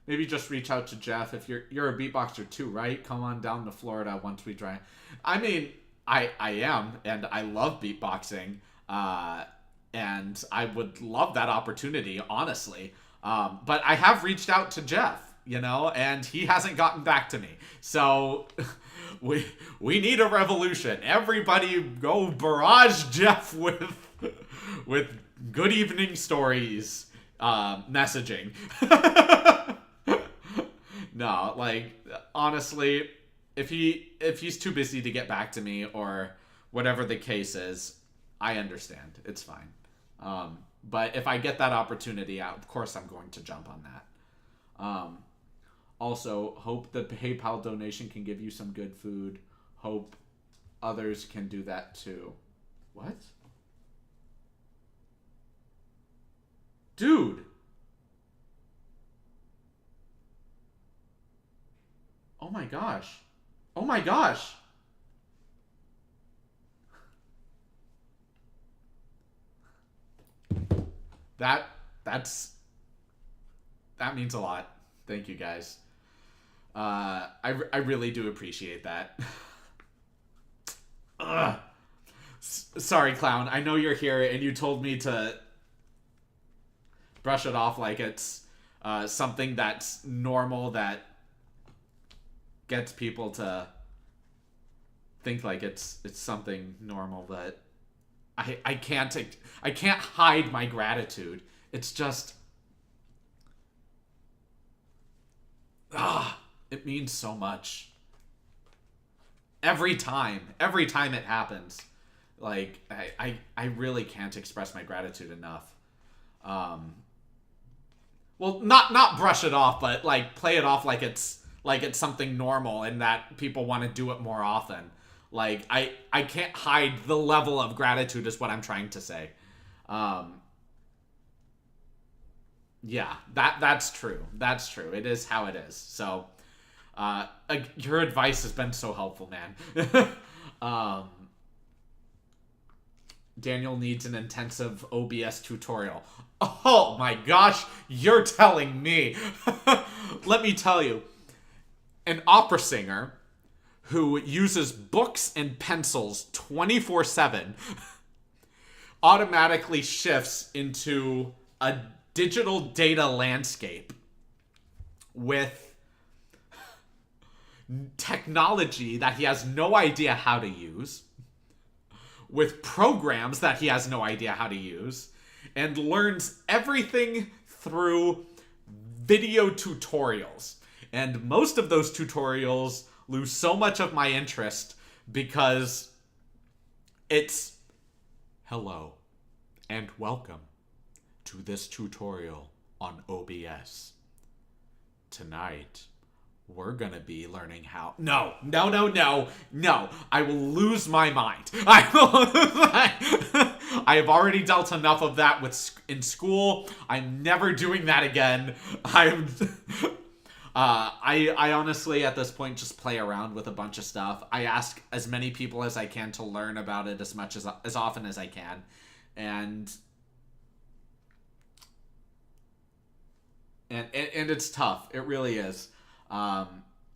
Maybe just reach out to Jeff if you're a beatboxer too, right? Come on down to Florida once we try. I mean, I am, and I love beatboxing, and I would love that opportunity, honestly. But I have reached out to Jeff, you know, and he hasn't gotten back to me. So we need a revolution. Everybody go barrage Jeff with Good Evening Stories messaging. No, like honestly, if he's too busy to get back to me or whatever the case is, I understand. It's fine. But if I get that opportunity out, of course I'm going to jump on that. Also, hope the PayPal donation can give you some good food. Hope others can do that too. What? Dude! Oh my gosh. Oh my gosh! That means a lot. Thank you guys. I really do appreciate that. Ugh. Sorry, clown. I know you're here, and you told me to brush it off like it's something that's normal that gets people to think like it's something normal, but I can't hide my gratitude. It's just it means so much. Every time it happens. Like I really can't express my gratitude enough. Well, not brush it off, but like play it off like it's something normal and that people want to do it more often. Like I can't hide the level of gratitude is what I'm trying to say. Yeah, that's true. That's true. It is how it is. So, your advice has been so helpful, man. Daniel needs an intensive OBS tutorial. Oh my gosh, you're telling me. Let me tell you, an opera singer who uses books and pencils 24/7 automatically shifts into a digital data landscape with technology that he has no idea how to use, with programs that he has no idea how to use, and learns everything through video tutorials. And most of those tutorials lose so much of my interest because it's hello and welcome to this tutorial on OBS. Tonight, we're gonna be learning how... No. I will lose my mind. I have already dealt enough of that in school. I'm never doing that again. I honestly, at this point, just play around with a bunch of stuff. I ask as many people as I can to learn about it as often as I can. And it's tough. It really is.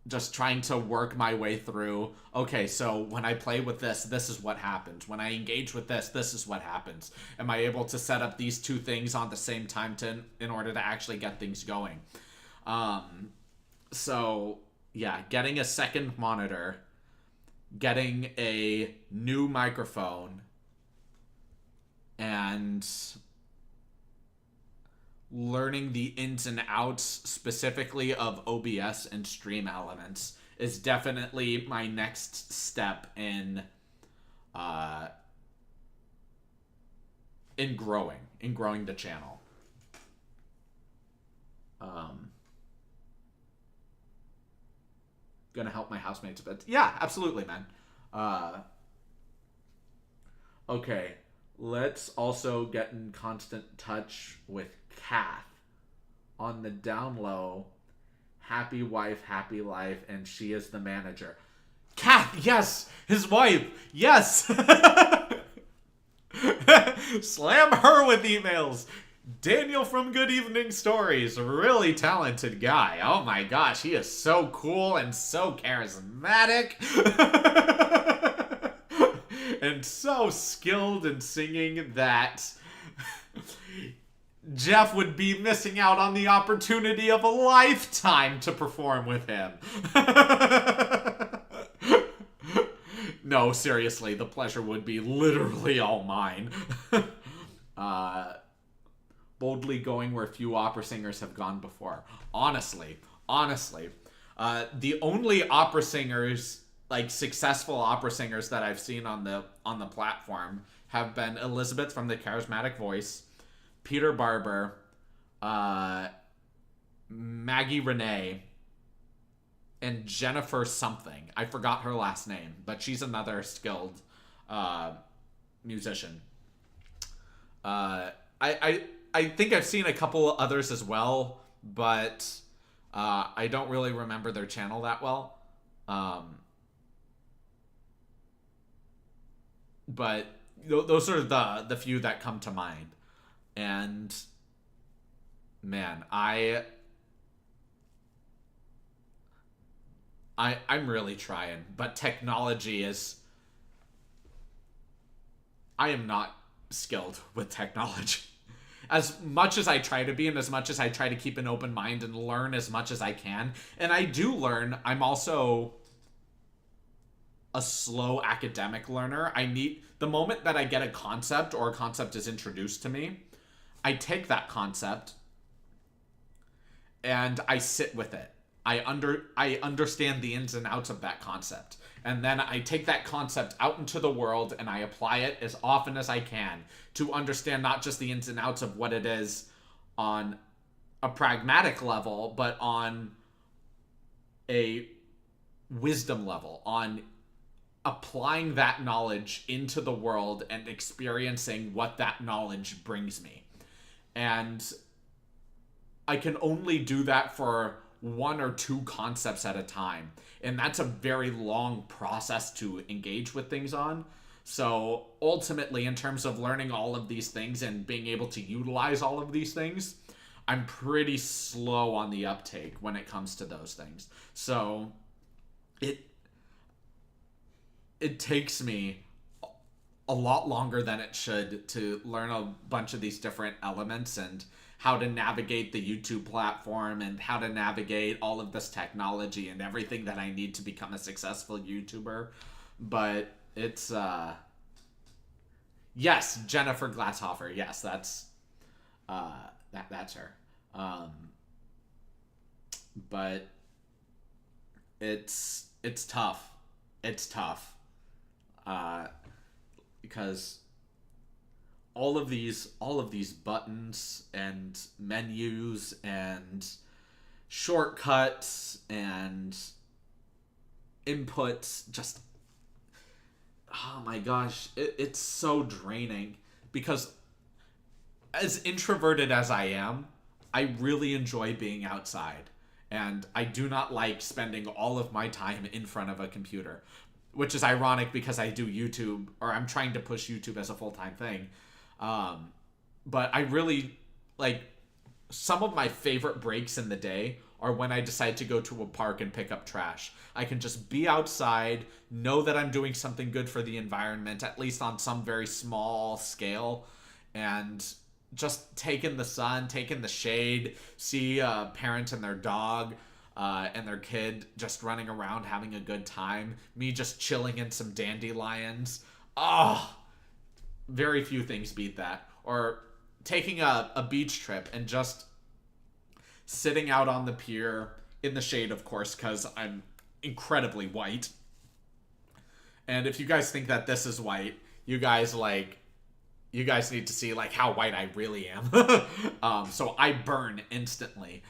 Just trying to work my way through, okay, so when I play with this is what happens. When I engage with this is what happens. Am I able to set up these two things on the same time in order to actually get things going? So, yeah, getting a second monitor, getting a new microphone, and learning the ins and outs specifically of OBS and stream elements is definitely my next step in growing the channel. Gonna help my housemates a bit. Yeah, absolutely, man. Okay, let's also get in constant touch with Kath. On the down low, happy wife, happy life, and she is the manager. Kath, yes! His wife, yes! Slam her with emails. Daniel from Good Evening Stories, really talented guy. Oh my gosh, he is so cool and so charismatic. And so skilled in singing that Jeff would be missing out on the opportunity of a lifetime to perform with him. No, seriously, the pleasure would be literally all mine. Boldly going where few opera singers have gone before. Honestly, the only opera singers, like successful opera singers that I've seen on the platform have been Elizabeth from The Charismatic Voice, Peter Barber, Maggie Renee, and Jennifer something. I forgot her last name, but she's another skilled musician. I think I've seen a couple others as well, but I don't really remember their channel that well. But those are the few that come to mind. And man, I'm really trying, but technology is I am not skilled with technology. As much as I try to be, and as much as I try to keep an open mind and learn as much as I can, and I do learn, I'm also a slow academic learner. I need the moment that I get a concept or a concept is introduced to me, I take that concept and I sit with it. I understand the ins and outs of that concept. And then I take that concept out into the world and I apply it as often as I can to understand not just the ins and outs of what it is on a pragmatic level, but on a wisdom level, on applying that knowledge into the world and experiencing what that knowledge brings me. And I can only do that for one or two concepts at a time. And that's a very long process to engage with things on. So ultimately, in terms of learning all of these things and being able to utilize all of these things, I'm pretty slow on the uptake when it comes to those things. So it takes me a lot longer than it should to learn a bunch of these different elements and how to navigate the YouTube platform and how to navigate all of this technology and everything that I need to become a successful YouTuber. But it's yes, Jennifer Glasshofer. Yes, that's that's her. But it's tough. It's tough. Because all of these buttons and menus and shortcuts and inputs, just, oh my gosh, it's so draining. Because as introverted as I am, I really enjoy being outside, and I do not like spending all of my time in front of a computer, which is ironic because I do YouTube, or I'm trying to push YouTube as a full-time thing. But I really, like, some of my favorite breaks in the day are when I decide to go to a park and pick up trash. I can just be outside, know that I'm doing something good for the environment, at least on some very small scale, and just take in the sun, take in the shade, see a parent and their dog, and their kid just running around having a good time, me just chilling in some dandelions. Oh, very few things beat that. Or taking a beach trip and just sitting out on the pier in the shade, of course, because I'm incredibly white. And if you guys think that this is white, you guys need to see like how white I really am. So I burn instantly.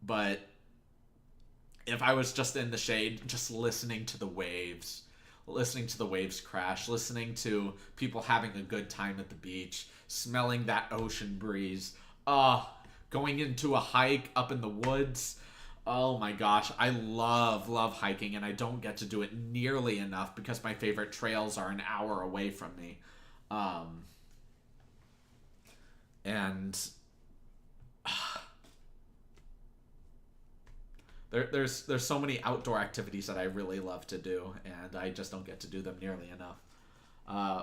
But if I was just in the shade, just listening to the waves crash, listening to people having a good time at the beach, smelling that ocean breeze, going into a hike up in the woods. Oh my gosh, I love hiking, and I don't get to do it nearly enough because my favorite trails are an hour away from me. And there's so many outdoor activities that I really love to do, and I just don't get to do them nearly enough.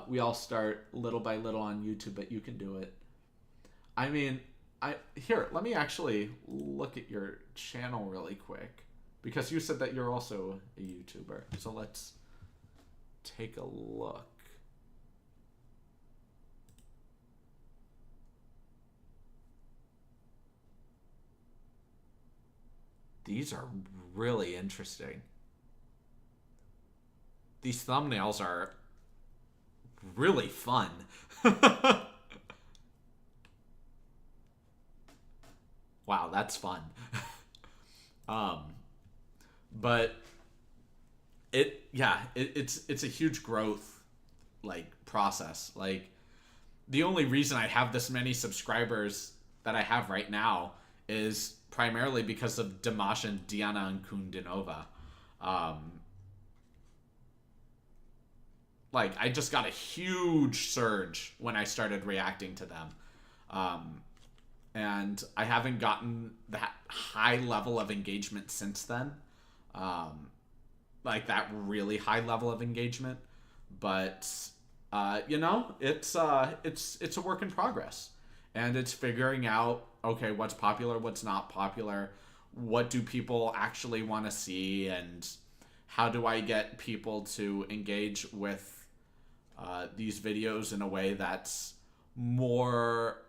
We all start little by little on YouTube, but you can do it. I mean, let me actually look at your channel really quick, because you said that you're also a YouTuber. So let's take a look. These are really interesting. These thumbnails are really fun. Wow, that's fun. But it's a huge growth, like, process. Like, the only reason I have this many subscribers that I have right now is primarily because of Dimash and Diana and Kundinova. Like, I just got a huge surge when I started reacting to them. And I haven't gotten that high level of engagement since then. Like, that really high level of engagement. But you know, it's a work in progress, and it's figuring out, okay, what's popular, what's not popular, what do people actually want to see, and how do I get people to engage with these videos in a way that's more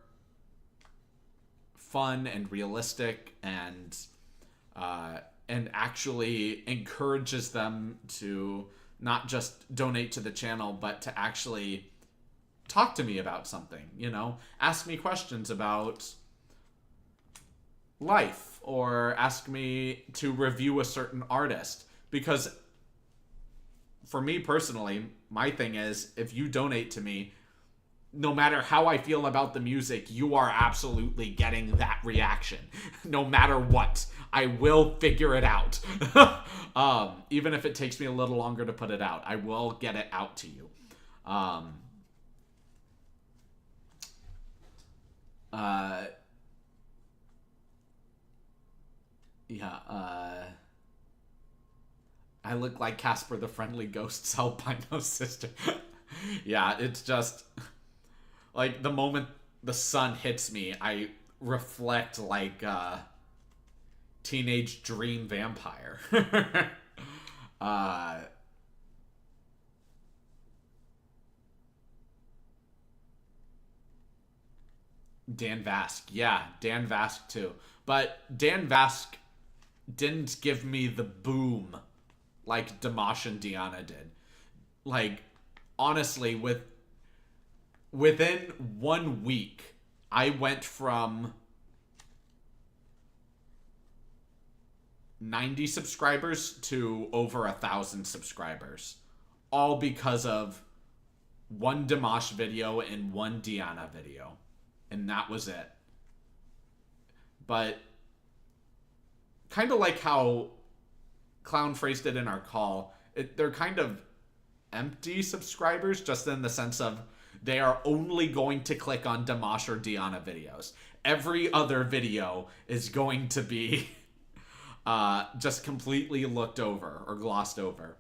fun and realistic, and actually encourages them to not just donate to the channel, but to actually talk to me about something, you know, ask me questions about life, or ask me to review a certain artist. Because for me personally, my thing is, if you donate to me, no matter how I feel about the music, you are absolutely getting that reaction. No matter what, I will figure it out. Even if it takes me a little longer to put it out, I will get it out to you. I look like Casper the Friendly Ghost's albino sister. Yeah, it's just like the moment the sun hits me, I reflect like teenage dream vampire. uh, Dan Vask, yeah, Dan Vask too. But Dan Vask didn't give me the boom like Dimash and Diana did. Like, honestly, within 1 week, I went from 90 subscribers to over 1,000 subscribers, all because of one Dimash video and one Diana video, and that was it. But kind of like how Clown phrased it in our call, they're kind of empty subscribers, just in the sense of they are only going to click on Dimash or Diana videos. Every other video is going to be just completely looked over or glossed over.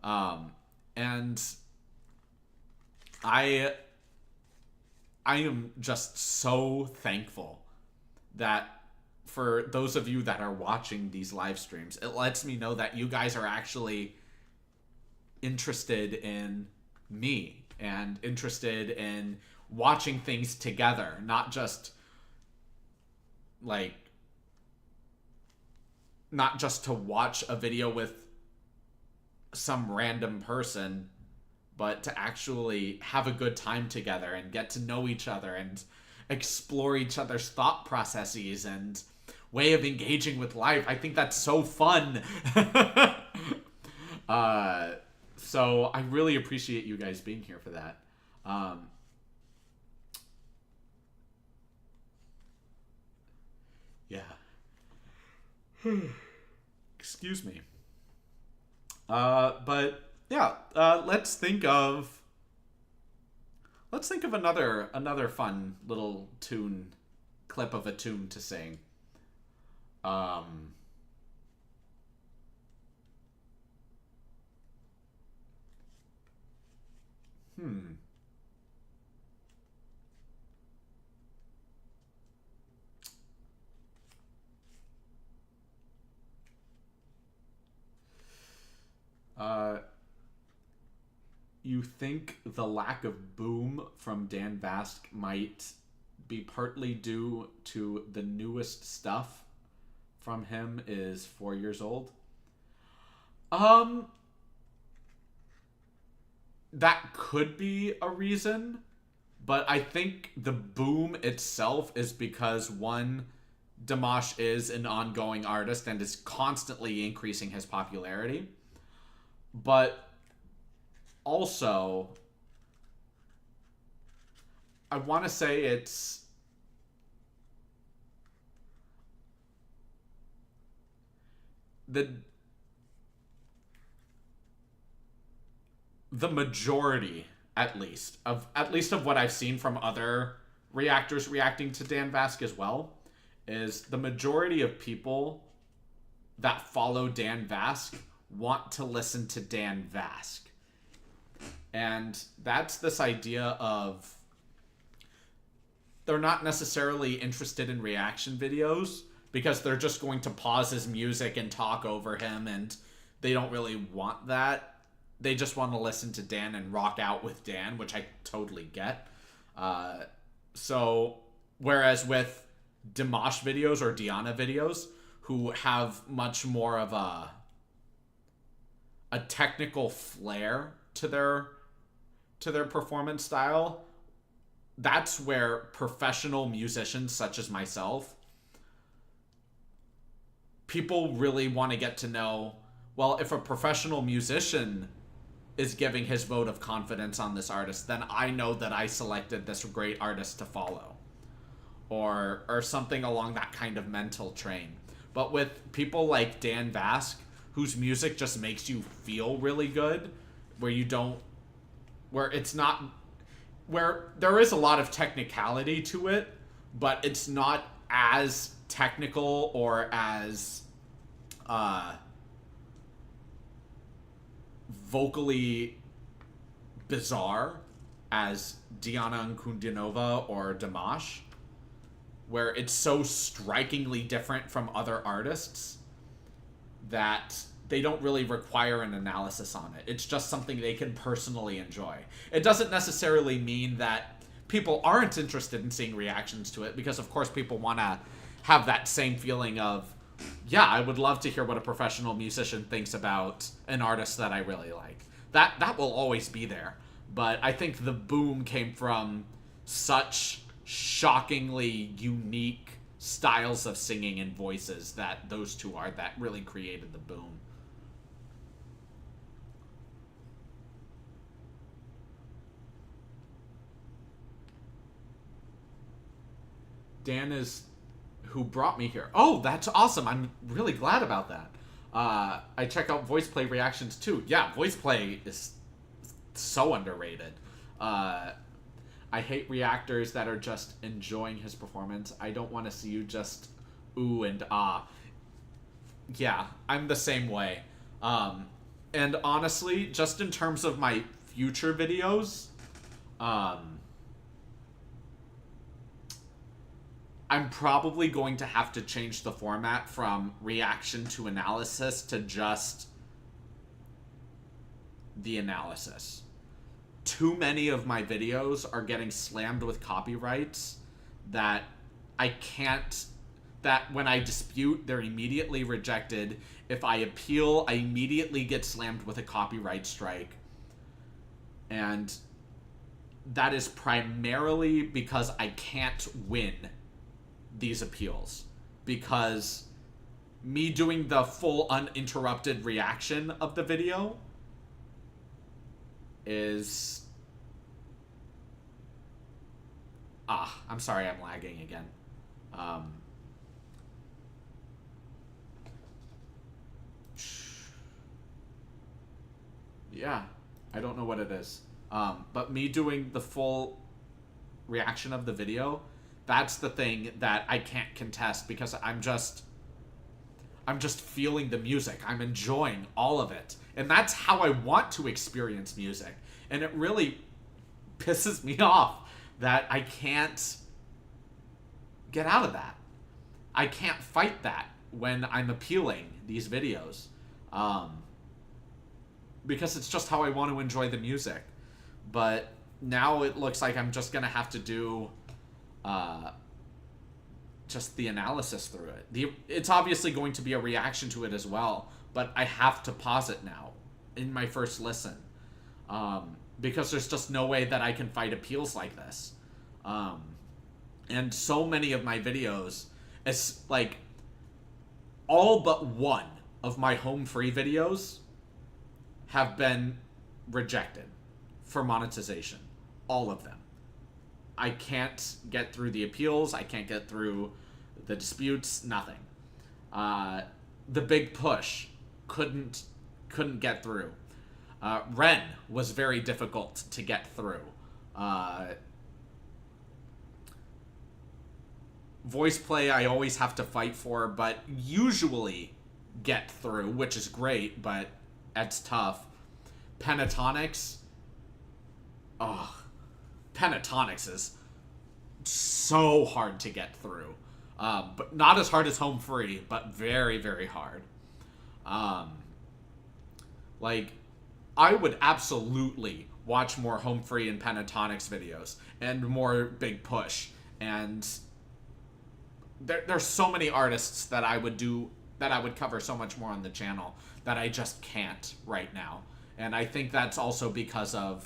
And I am just so thankful that for those of you that are watching these live streams, it lets me know that you guys are actually interested in me and interested in watching things together, not just to watch a video with some random person, but to actually have a good time together and get to know each other and explore each other's thought processes and way of engaging with life. I think that's so fun. So I really appreciate you guys being here for that. Yeah. Excuse me. But yeah, let's think of another fun little clip of a tune to sing. You think the lack of boom from Dan Vask might be partly due to the newest stuff from him is 4 years old? That could be a reason, but I think the boom itself is because, one, Dimash is an ongoing artist and is constantly increasing his popularity. But also, I want to say it's the majority, at least of what I've seen from other reactors reacting to Dan Vask as well, is the majority of people that follow Dan Vask want to listen to Dan Vask. And that's this idea of they're not necessarily interested in reaction videos because they're just going to pause his music and talk over him, and they don't really want that. They just want to listen to Dan and rock out with Dan, which I totally get. So, whereas with Dimash videos or Diana videos, who have much more of a technical flair to their performance style, that's where professional musicians such as myself, people really want to get to know, well, if a professional musician is giving his vote of confidence on this artist, then I know that I selected this great artist to follow. Or something along that kind of mental train. But with people like Dan Vasc, whose music just makes you feel really good, where there is a lot of technicality to it, but it's not as technical or as vocally bizarre as Diana Ankudinova or Dimash, where it's so strikingly different from other artists that they don't really require an analysis on it. It's just something they can personally enjoy. It doesn't necessarily mean that people aren't interested in seeing reactions to it, because of course people want to have that same feeling of, yeah, I would love to hear what a professional musician thinks about an artist that I really like. That will always be there. But I think the boom came from such shockingly unique styles of singing and voices that those two are that really created the boom. Dan is who brought me here. Oh, that's awesome. I'm really glad about that. I check out voice play reactions too. Yeah, voice play is so underrated. I hate reactors that are just enjoying his performance. I don't want to see you just ooh and ah. Yeah, I'm the same way. And honestly, just in terms of my future videos, I'm probably going to have to change the format from reaction to analysis to just the analysis. Too many of my videos are getting slammed with copyrights that I can't, that when I dispute, they're immediately rejected. If I appeal, I immediately get slammed with a copyright strike. And that is primarily because I can't win these appeals, because me doing the full uninterrupted reaction of the video is I'm sorry, I'm lagging again. Yeah, I don't know what it is. But me doing the full reaction of the video, that's the thing that I can't contest, because I'm just feeling the music. I'm enjoying all of it. And that's how I want to experience music. And it really pisses me off that I can't get out of that. I can't fight that when I'm appealing these videos. Because it's just how I want to enjoy the music. But now it looks like I'm just going to have to do just the analysis through it. It's obviously going to be a reaction to it as well, but I have to pause it now in my first listen, because there's just no way that I can fight appeals like this. And so many of my videos, it's like all but one of my home free videos have been rejected for monetization. All of them. I can't get through the appeals. I can't get through the disputes. Nothing. The Big Push couldn't get through. Ren was very difficult to get through. Voice play I always have to fight for, but usually get through, which is great, but it's tough. Pentatonics, Pentatonics is so hard to get through. But not as hard as Home Free, but very, very hard. Like, I would absolutely watch more Home Free and Pentatonics videos and more Big Push. And there's so many artists that I would cover so much more on the channel that I just can't right now. And I think that's also because of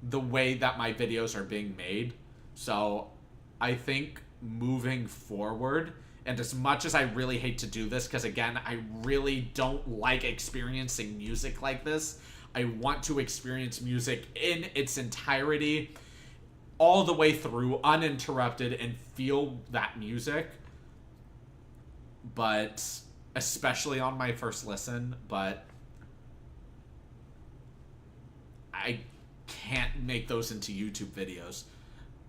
the way that my videos are being made. So I think moving forward, and as much as I really hate to do this, because again, I really don't like experiencing music like this. I want to experience music in its entirety, all the way through, uninterrupted, and feel that music. But especially on my first listen, but I can't make those into YouTube videos.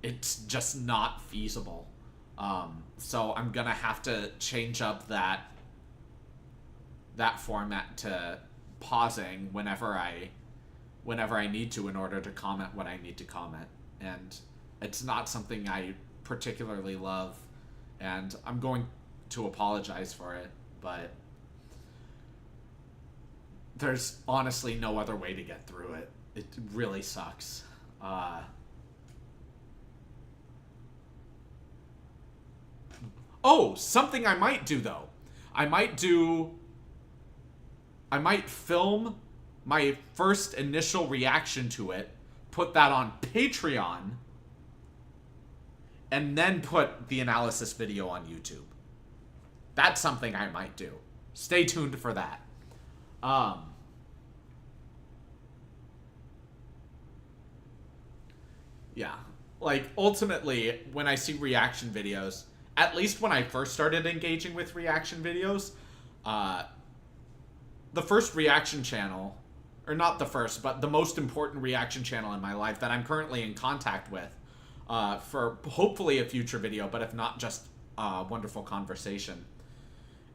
It's just not feasible. So I'm gonna have to change up that format to pausing whenever I need to in order to comment what I need to comment. And it's not something I particularly love, and I'm going to apologize for it, but there's honestly no other way to get through it. It really sucks. Oh, something I might do, though. I might film my first initial reaction to it, put that on Patreon, and then put the analysis video on YouTube. That's something I might do. Stay tuned for that. Yeah. Like, ultimately, when I see reaction videos, at least when I first started engaging with reaction videos, the first reaction channel, or not the first, but the most important reaction channel in my life that I'm currently in contact with, for hopefully a future video, but if not, just a wonderful conversation,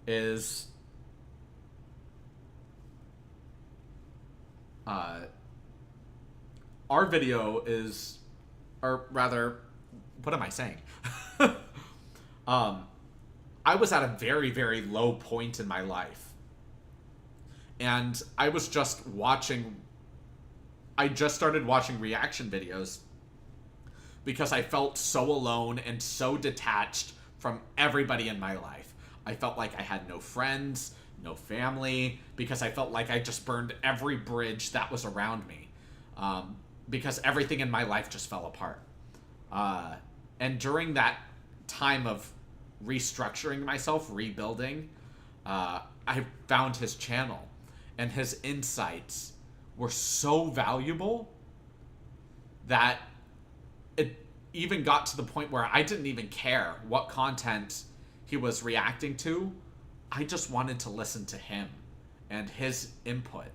is our video is, or rather, what am I saying? I was at a very, very low point in my life. And I just started watching reaction videos because I felt so alone and so detached from everybody in my life. I felt like I had no friends, no family, because I felt like I just burned every bridge that was around me. Because everything in my life just fell apart. And during that time of restructuring myself, rebuilding, I found his channel, and his insights were so valuable that it even got to the point where I didn't even care what content he was reacting to. I just wanted to listen to him and his input.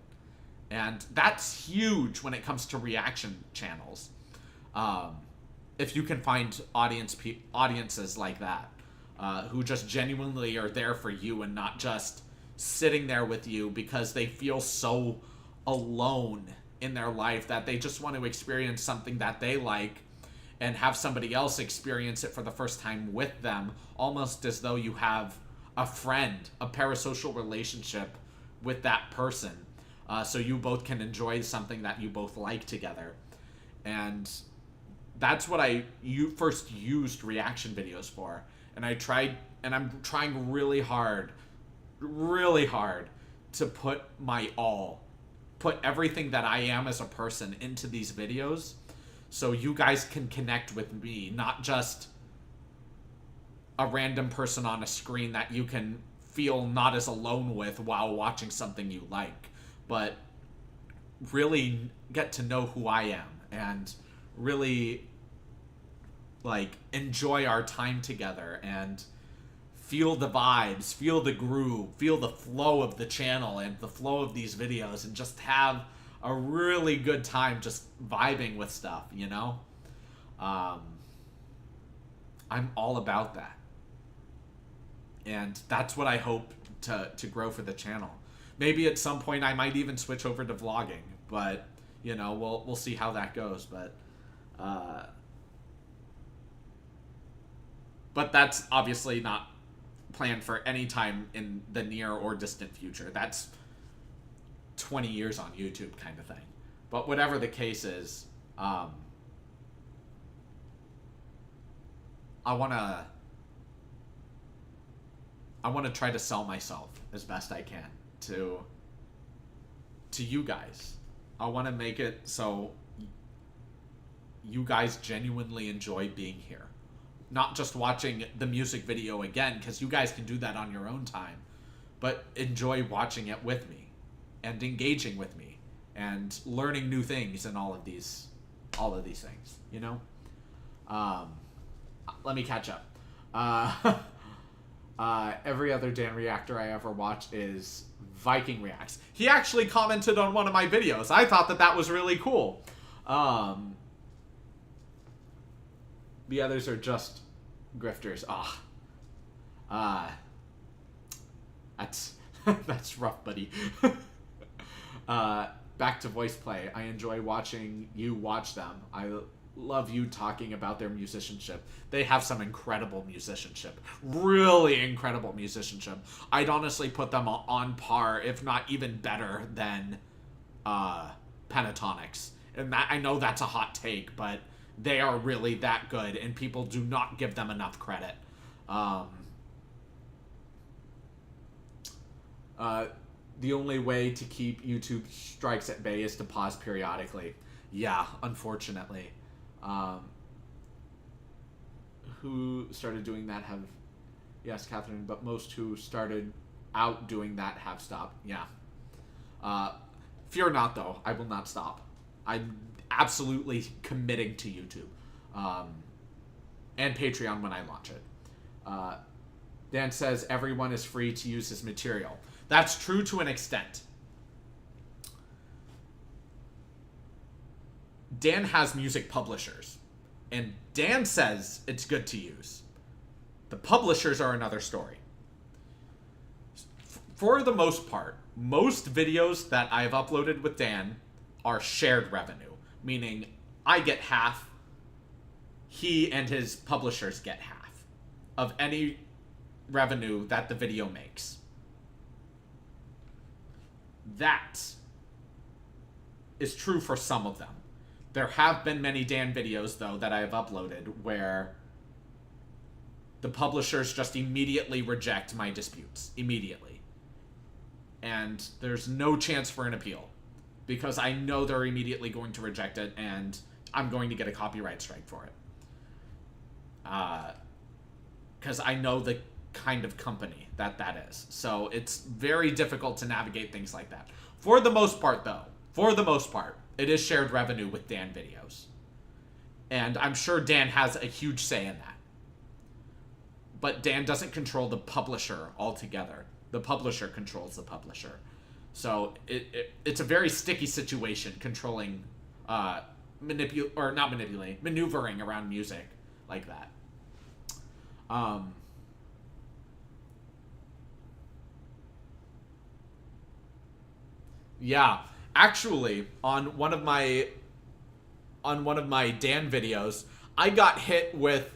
And that's huge when it comes to reaction channels. If you can find audiences like that, who just genuinely are there for you and not just sitting there with you because they feel so alone in their life that they just want to experience something that they like and have somebody else experience it for the first time with them, almost as though you have a friend, a parasocial relationship with that person, so you both can enjoy something that you both like together. And that's what you first used reaction videos for. And I'm trying really hard to put put everything that I am as a person into these videos, so you guys can connect with me, not just a random person on a screen that you can feel not as alone with while watching something you like, but really get to know who I am and really enjoy our time together and feel the vibes, feel the groove, feel the flow of the channel and the flow of these videos, and just have a really good time just vibing with stuff, you know? I'm all about that. And that's what I hope to grow for the channel. Maybe at some point I might even switch over to vlogging, but, you know, we'll see how that goes. But But that's obviously not planned for any time in the near or distant future. That's 20 years on YouTube kind of thing. But whatever the case is, I want to try to sell myself as best I can to you guys. I want to make it so you guys genuinely enjoy being here. Not just watching the music video again, because you guys can do that on your own time, but enjoy watching it with me and engaging with me and learning new things and all of these things, you know? Let me catch up. Every other Dan Reactor I ever watch is Viking Reacts. He actually commented on one of my videos. I thought that was really cool. The others are just grifters. That's that's rough, buddy. Back to voice play. I enjoy watching you watch them. I love you talking about their musicianship. They have some incredible musicianship. Really incredible musicianship. I'd honestly put them on par, if not even better than Pentatonics. And that, I know that's a hot take, but they are really that good, and people do not give them enough credit. The only way to keep YouTube strikes at bay is to pause periodically. Yeah, unfortunately. Who started doing that have... Yes, Catherine, but most who started out doing that have stopped. Yeah. Fear not, though. I will not stop. I'm absolutely committing to YouTube. And Patreon when I launch it. Dan says everyone is free to use his material. That's true to an extent. Dan has music publishers, and Dan says it's good to use. The publishers are another story. For the most part, most videos that I've uploaded with Dan are shared revenue, meaning I get half, he and his publishers get half of any revenue that the video makes. That is true for some of them. There have been many Dan videos, though, that I have uploaded where the publishers just immediately reject my disputes. Immediately. And there's no chance for an appeal. Because I know they're immediately going to reject it, and I'm going to get a copyright strike for it. Because I know the kind of company that is. So it's very difficult to navigate things like that. For the most part, though, it is shared revenue with Dan videos. And I'm sure Dan has a huge say in that. But Dan doesn't control the publisher altogether. The publisher controls the publisher. So it's a very sticky situation controlling, maneuvering around music like that. Yeah, actually, on one of my Dan videos, I got hit with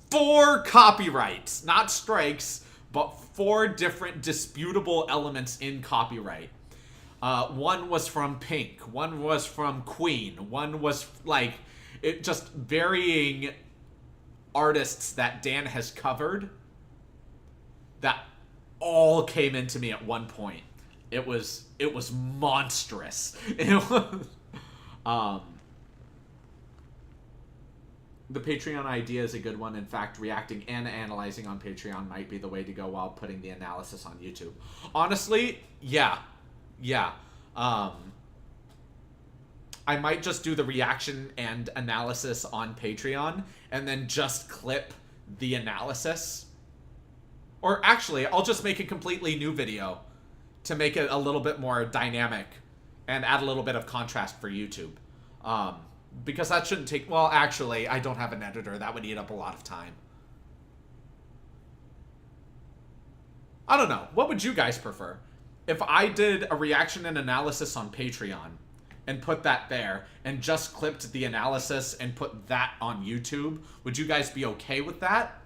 4 copyrights, not strikes, but 4 different disputable elements in copyright. One was from Pink, one was from Queen, one was just varying artists that Dan has covered that all came into me at one point. It was monstrous. It was, the Patreon idea is a good one. In fact, reacting and analyzing on Patreon might be the way to go while putting the analysis on YouTube. Honestly, yeah. I might just do the reaction and analysis on Patreon and then just clip the analysis. Or actually, I'll just make a completely new video to make it a little bit more dynamic and add a little bit of contrast for YouTube. Because that shouldn't take... Well, actually, I don't have an editor. That would eat up a lot of time. I don't know. What would you guys prefer? If I did a reaction and analysis on Patreon and put that there and just clipped the analysis and put that on YouTube, would you guys be okay with that?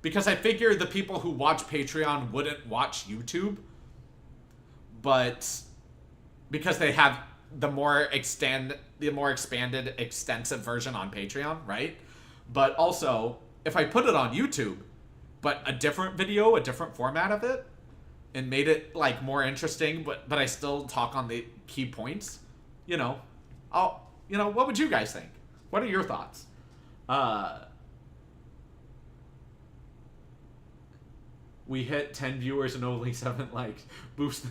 Because I figure the people who watch Patreon wouldn't watch YouTube, but because they have the more expanded, extensive version on Patreon, right? But also, if I put it on YouTube, but a different video, a different format of it, and made it like more interesting, but I still talk on the key points, what would you guys think? What are your thoughts? We hit 10 viewers and only 7 likes. Boost.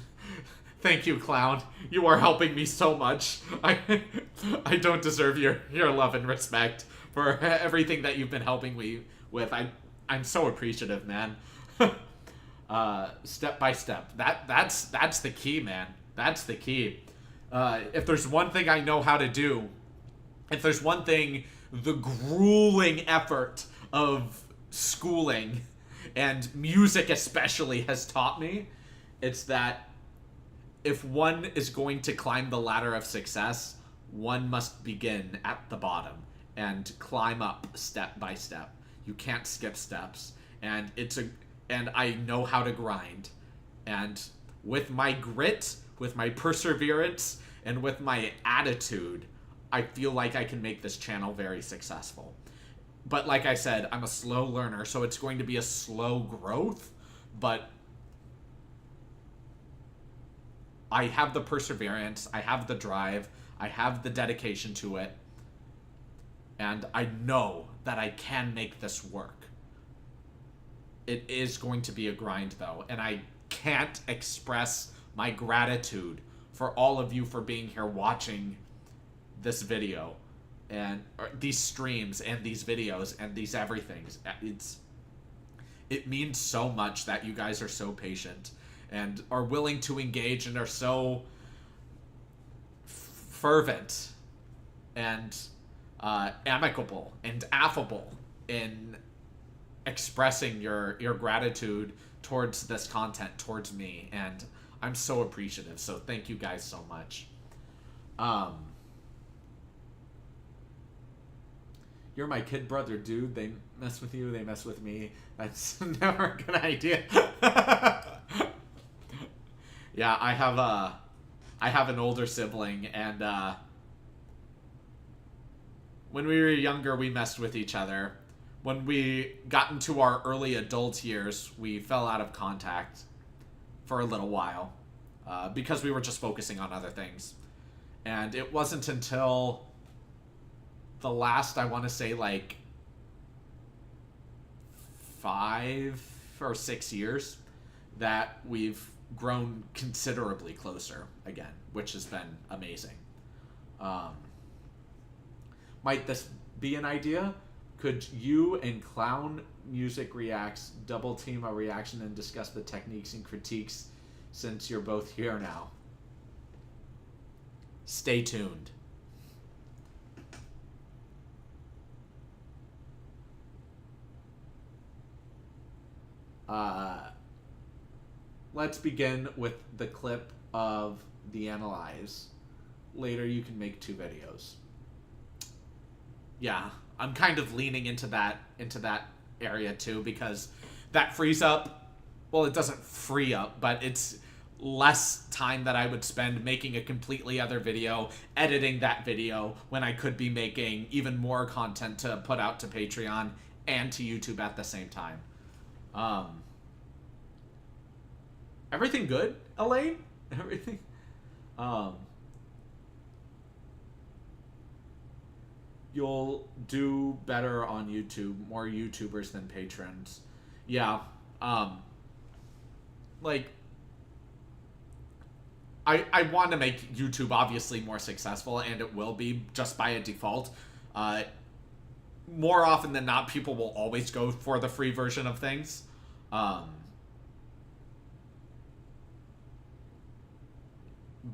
Thank you, clown. You are helping me so much. I don't deserve your love and respect for everything that you've been helping me with. I'm so appreciative, man. Step by step. That's the key, man. That's the key. If there's one thing I know how to do, if there's one thing the grueling effort of schooling and music especially has taught me, it's that if one is going to climb the ladder of success, one must begin at the bottom and climb up step by step. You can't skip steps. And I know how to grind. And with my grit, with my perseverance, and with my attitude, I feel like I can make this channel very successful. But like I said, I'm a slow learner, so it's going to be a slow growth, but I have the perseverance, I have the drive, I have the dedication to it, and I know that I can make this work. It is going to be a grind, though, and I can't express my gratitude for all of you for being here watching this video and these streams and these videos and these everythings. It means so much that you guys are so patient and are willing to engage and are so fervent and amicable and affable in expressing your gratitude towards this content, towards me, and I'm so appreciative. So thank you guys so much. You're my kid brother, dude. They mess with you, they mess with me. That's never a good idea. Yeah, I have an older sibling, and when we were younger, we messed with each other. When we got into our early adult years, we fell out of contact for a little while because we were just focusing on other things. And it wasn't until the last, I want to say, like 5 or 6 years that we've grown considerably closer again, which has been amazing. Might this be an idea? Could you and Clown Music Reacts double team a reaction and discuss the techniques and critiques since you're both here now? Stay tuned. Let's begin with the clip of the analyze. Later you can make 2 videos. Yeah, I'm kind of leaning into that area too, because that frees up, well, it doesn't free up, but it's less time that I would spend making a completely other video, editing that video, when I could be making even more content to put out to Patreon and to YouTube at the same time. Everything good, Elaine? Everything? You'll do better on YouTube. More YouTubers than patrons. Yeah. Like, I want to make YouTube obviously more successful, and it will be just by a default. More often than not, people will always go for the free version of things.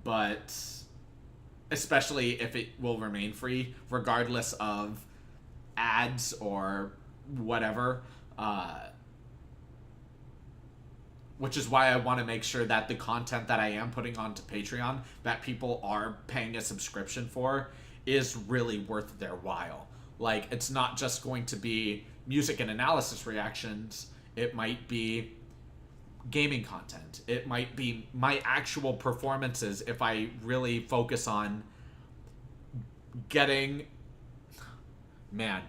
But especially if it will remain free, regardless of ads or whatever. which is why I want to make sure that the content that I am putting onto Patreon that people are paying a subscription for is really worth their while. Like, it's not just going to be music and analysis reactions. It might be gaming content. It might be my actual performances if I really focus on getting... Man.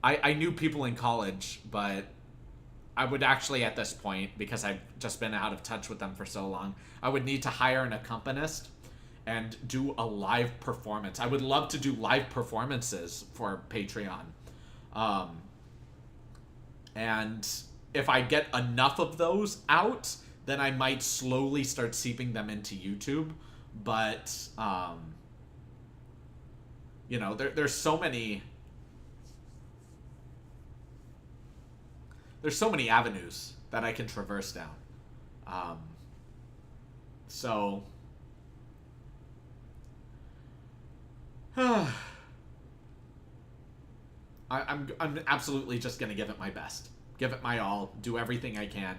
I knew people in college, but I would actually, at this point, because I've just been out of touch with them for so long, I would need to hire an accompanist and do a live performance. I would love to do live performances for Patreon. And if I get enough of those out, then I might slowly start seeping them into YouTube. But, you know, there's so many... There's so many avenues that I can traverse down. So... I'm absolutely just gonna give it my best. Give it my all. Do everything I can.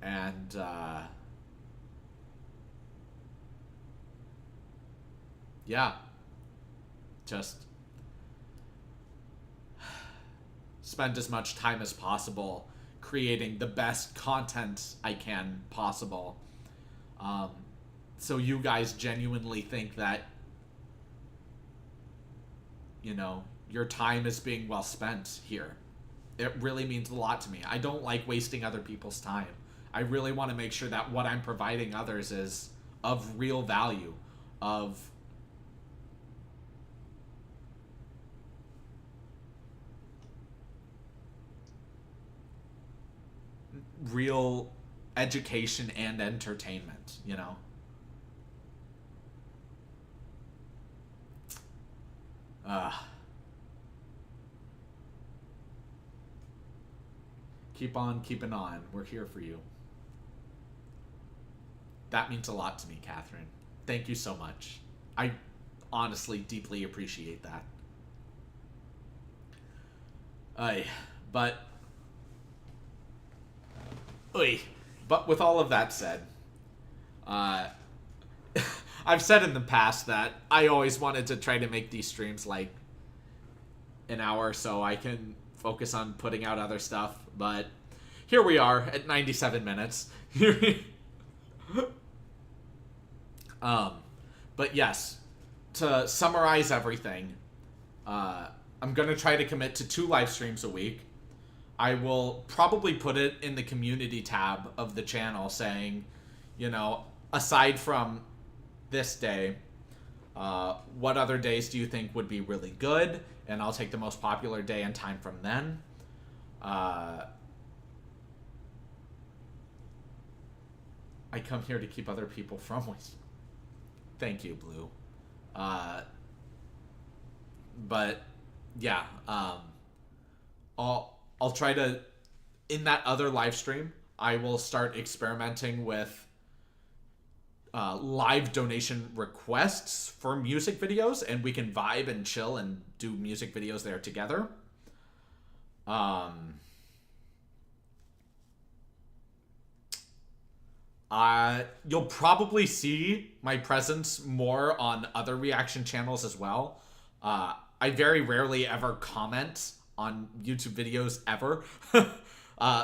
And, yeah. Just spend as much time as possible creating the best content I can possible. So you guys genuinely think that, you know, your time is being well spent here. It really means a lot to me. I don't like wasting other people's time. I really want to make sure that what I'm providing others is of real value, of real education and entertainment, you know? Keep on keeping on. We're here for you. That means a lot to me, Catherine. Thank you so much. I honestly deeply appreciate that. But with all of that said, I've said in the past that I always wanted to try to make these streams like an hour so I can focus on putting out other stuff, but here we are at 97 minutes. But yes, to summarize everything, I'm gonna try to commit to 2 live streams a week. I will probably put it in the community tab of the channel saying, you know, aside from this day, what other days do you think would be really good? And I'll take the most popular day and time from then. I come here to keep other people from wasting. Thank you, Blue. But yeah, I'll try to, in that other live stream, I will start experimenting with live donation requests for music videos, and we can vibe and chill and do music videos there together. You'll probably see my presence more on other reaction channels as well. I very rarely ever comment on YouTube videos ever.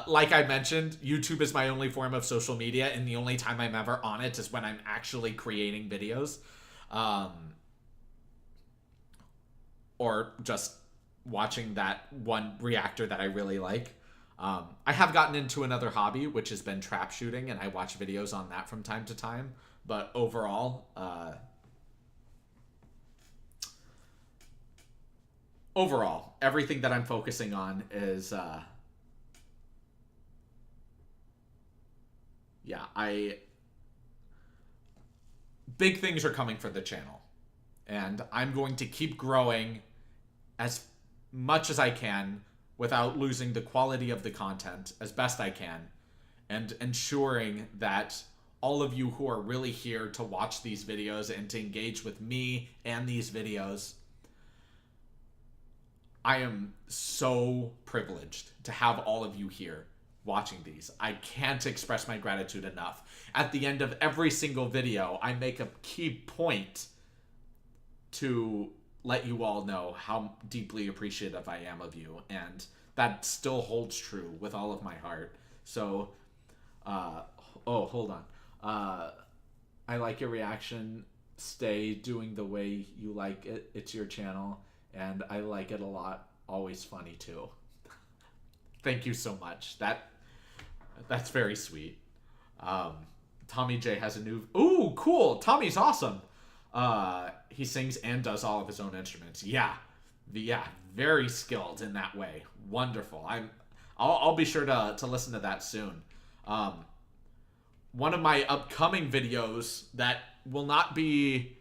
Like I mentioned, YouTube is my only form of social media, and the only time I'm ever on it is when I'm actually creating videos. Or just watching that one reactor that I really like. I have gotten into another hobby, which has been trap shooting, and I watch videos on that from time to time. But overall, everything that I'm focusing on is, big things are coming for the channel, and I'm going to keep growing as much as I can without losing the quality of the content as best I can, and ensuring that all of you who are really here to watch these videos and to engage with me and these videos, I am so privileged to have all of you here. watching these. I can't express my gratitude enough. At the end of every single video, I make a key point to let you all know how deeply appreciative I am of you, and that still holds true with all of my heart. So, oh, hold on. I like your reaction. Stay doing the way you like it. It's your channel, and I like it a lot. Always funny too. Thank you so much. That's very sweet. Tommy J has a new... Ooh, cool. Tommy's awesome. He sings and does all of his own instruments. Yeah, very skilled in that way. Wonderful. I'll be sure to listen to that soon. One of my upcoming videos that will not be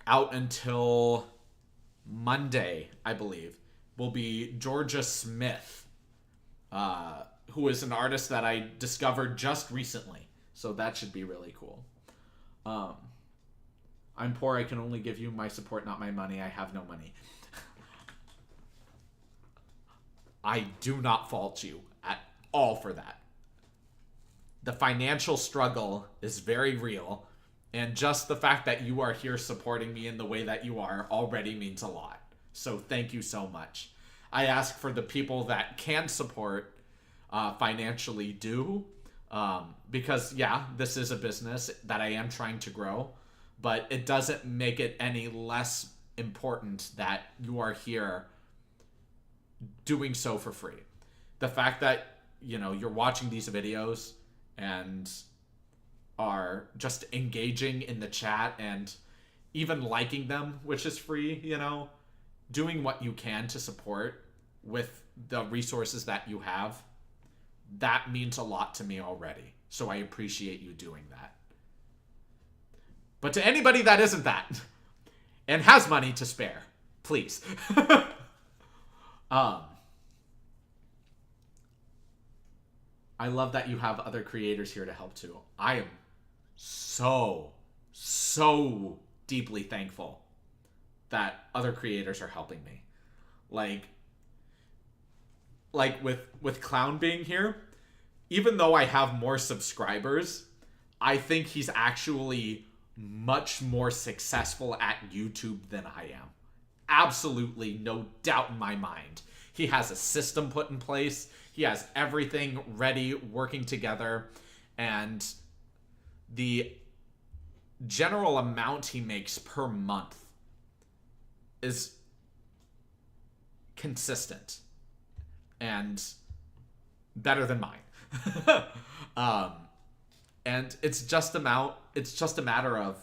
out until Monday, I believe, will be Georgia Smith, who is an artist that I discovered just recently. So that should be really cool. I'm poor. I can only give you my support, not my money. I have no money. I do not fault you at all for that. The financial struggle is very real, and just the fact that you are here supporting me in the way that you are already means a lot. So thank you so much. I ask for the people that can support financially do, because yeah, this is a business that I am trying to grow, but it doesn't make it any less important that you are here doing so for free. The fact that, you know, you're watching these videos and are just engaging in the chat and even liking them, which is free, you know, doing what you can to support with the resources that you have, that means a lot to me already. So I appreciate you doing that. But to anybody that isn't that and has money to spare, please. I love that you have other creators here to help too. I am so deeply thankful that other creators are helping me. Like with Clown being here, even though I have more subscribers, I think he's actually much more successful at YouTube than I am. Absolutely no doubt in my mind. He has a system put in place. He has everything ready, working together, and the general amount he makes per month is consistent and better than mine. And it's just a matter of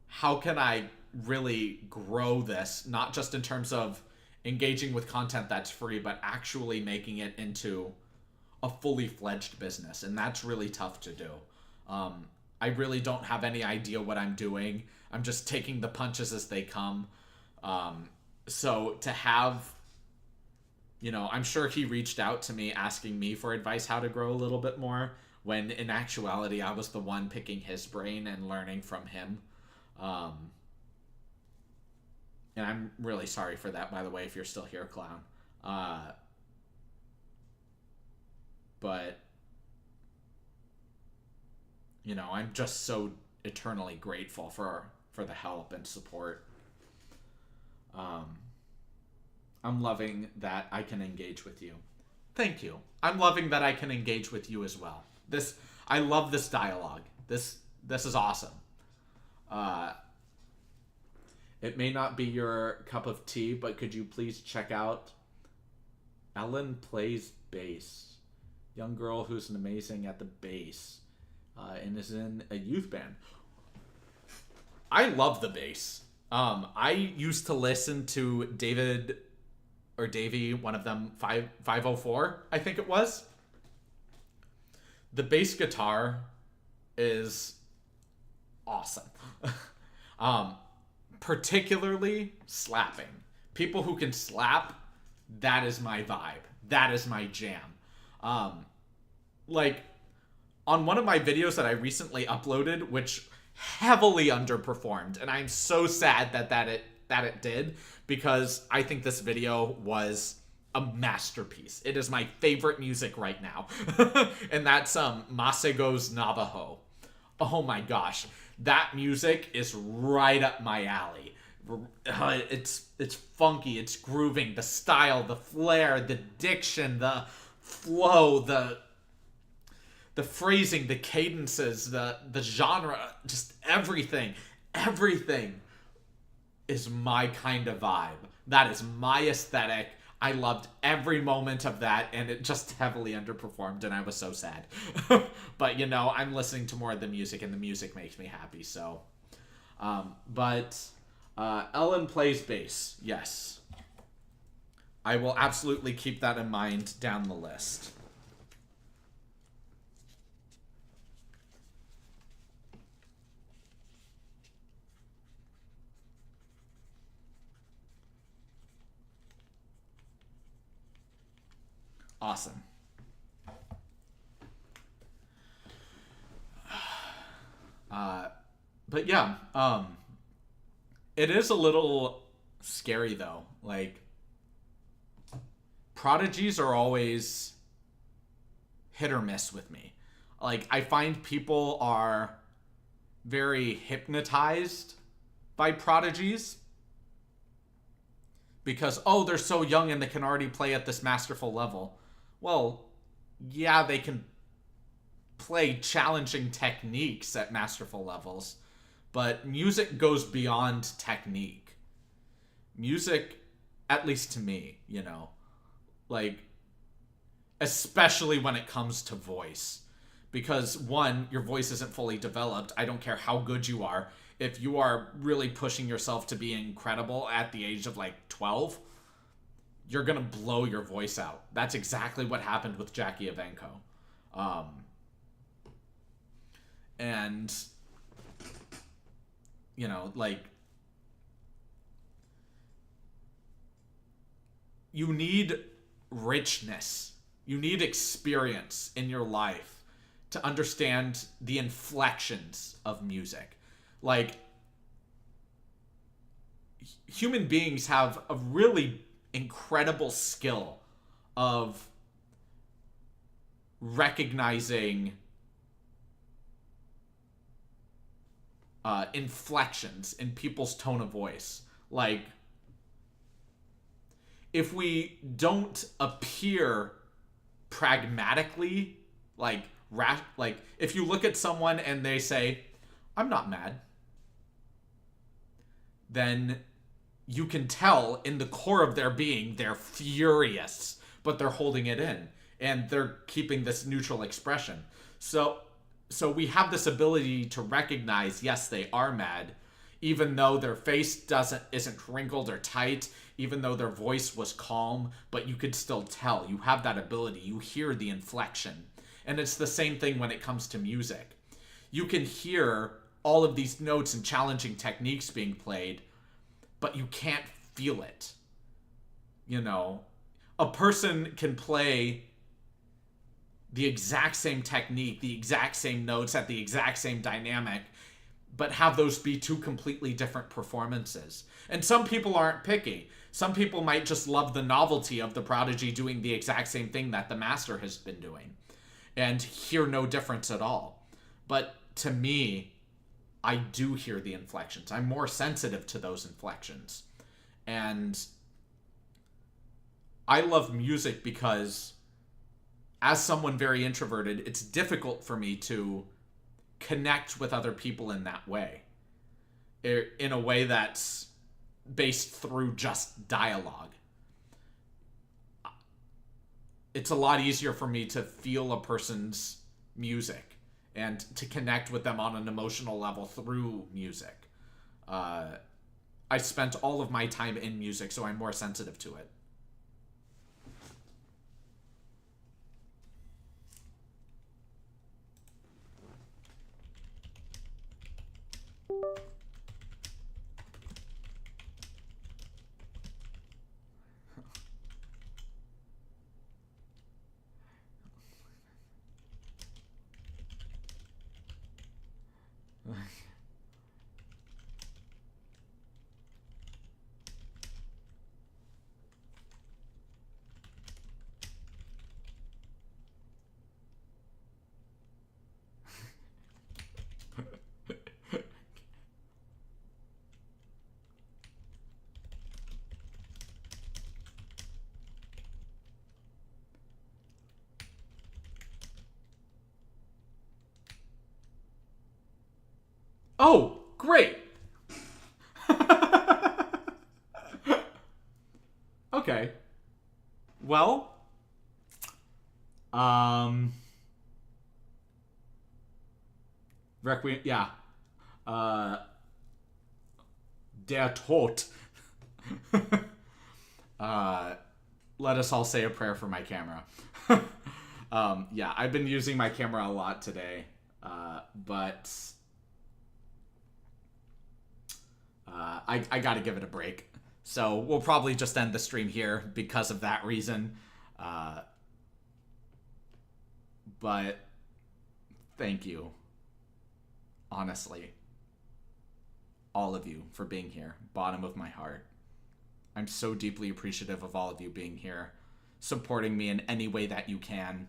how can I really grow this, not just in terms of engaging with content that's free, but actually making it into a fully fledged business. And that's really tough to do. I really don't have any idea what I'm doing. I'm just taking the punches as they come. So to have, you know, I'm sure he reached out to me asking me for advice how to grow a little bit more, when in actuality I was the one picking his brain and learning from him. And I'm really sorry for that, by the way, if you're still here, Clown. But, you know, I'm just so eternally grateful for the help and support. I'm loving that I can engage with you. Thank you. I'm loving that I can engage with you as well. I love this dialogue. This is awesome. It may not be your cup of tea, but could you please check out Ellen Plays Bass. Young girl who's amazing at the bass and is in a youth band. I love the bass. I used to listen to David or Davey, one of them, 504, I think it was. The bass guitar is awesome. Particularly slapping. People who can slap, that is my vibe. That is my jam. Like, on one of my videos that I recently uploaded, which heavily underperformed, and I'm so sad that it did, because I think this video was a masterpiece. It is my favorite music right now. And that's Masego's Navajo. Oh my gosh. That music is right up my alley. It's funky, it's grooving, the style, the flair, the diction, the flow, the phrasing, the cadences, the genre, just everything. Everything is my kind of vibe. That is my aesthetic. I loved every moment of that, and it just heavily underperformed, and I was so sad. But, you know, I'm listening to more of the music, and the music makes me happy, so. Ellen plays bass, yes. I will absolutely keep that in mind down the list. Awesome. But yeah, it is a little scary though. Like, prodigies are always hit or miss with me. Like, I find people are very hypnotized by prodigies because, oh, they're so young and they can already play at this masterful level. Well, yeah, they can play challenging techniques at masterful levels, but music goes beyond technique. Music, at least to me, you know, like, especially when it comes to voice. Because, one, your voice isn't fully developed. I don't care how good you are. If you are really pushing yourself to be incredible at the age of, like, 12, you're going to blow your voice out. That's exactly what happened with Jackie Evenko. And, you know, like, you need richness. You need experience in your life to understand the inflections of music. Like, human beings have a really incredible skill of recognizing inflections in people's tone of voice. Like, if we don't appear pragmatically, like if you look at someone and they say, "I'm not mad," then you can tell in the core of their being they're furious, but they're holding it in and they're keeping this neutral expression. So we have this ability to recognize, yes, they are mad, even though their face isn't wrinkled or tight, even though their voice was calm, but you could still tell. You have that ability. You hear the inflection. And it's the same thing when it comes to music. You can hear all of these notes and challenging techniques being played, but you can't feel it. You know, a person can play the exact same technique, the exact same notes at the exact same dynamic, but have those be two completely different performances. And some people aren't picky. Some people might just love the novelty of the prodigy doing the exact same thing that the master has been doing and hear no difference at all. But to me, I do hear the inflections. I'm more sensitive to those inflections. And I love music because, as someone very introverted, it's difficult for me to connect with other people in that way. In a way that's based through just dialogue. It's a lot easier for me to feel a person's music and to connect with them on an emotional level through music. I spent all of my time in music, so I'm more sensitive to it. Oh, great. Okay. Well, Requiem, yeah. Uh, Der Tod. uh, Let us all say a prayer for my camera. Yeah, I've been using my camera a lot today, but I gotta give it a break. So we'll probably just end the stream here because of that reason. But thank you, honestly, all of you, for being here. Bottom of my heart. I'm so deeply appreciative of all of you being here, supporting me in any way that you can.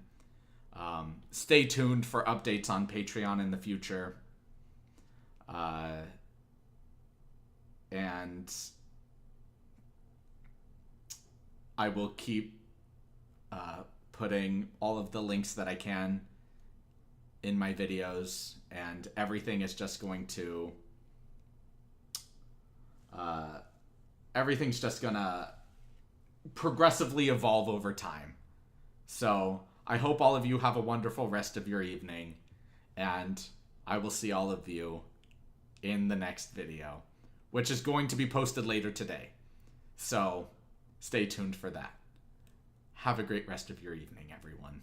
Stay tuned for updates on Patreon in the future. And I will keep putting all of the links that I can in my videos, and everything is just going to... everything's just gonna progressively evolve over time. So I hope all of you have a wonderful rest of your evening, and I will see all of you in the next video, which is going to be posted later today. So stay tuned for that. Have a great rest of your evening, everyone.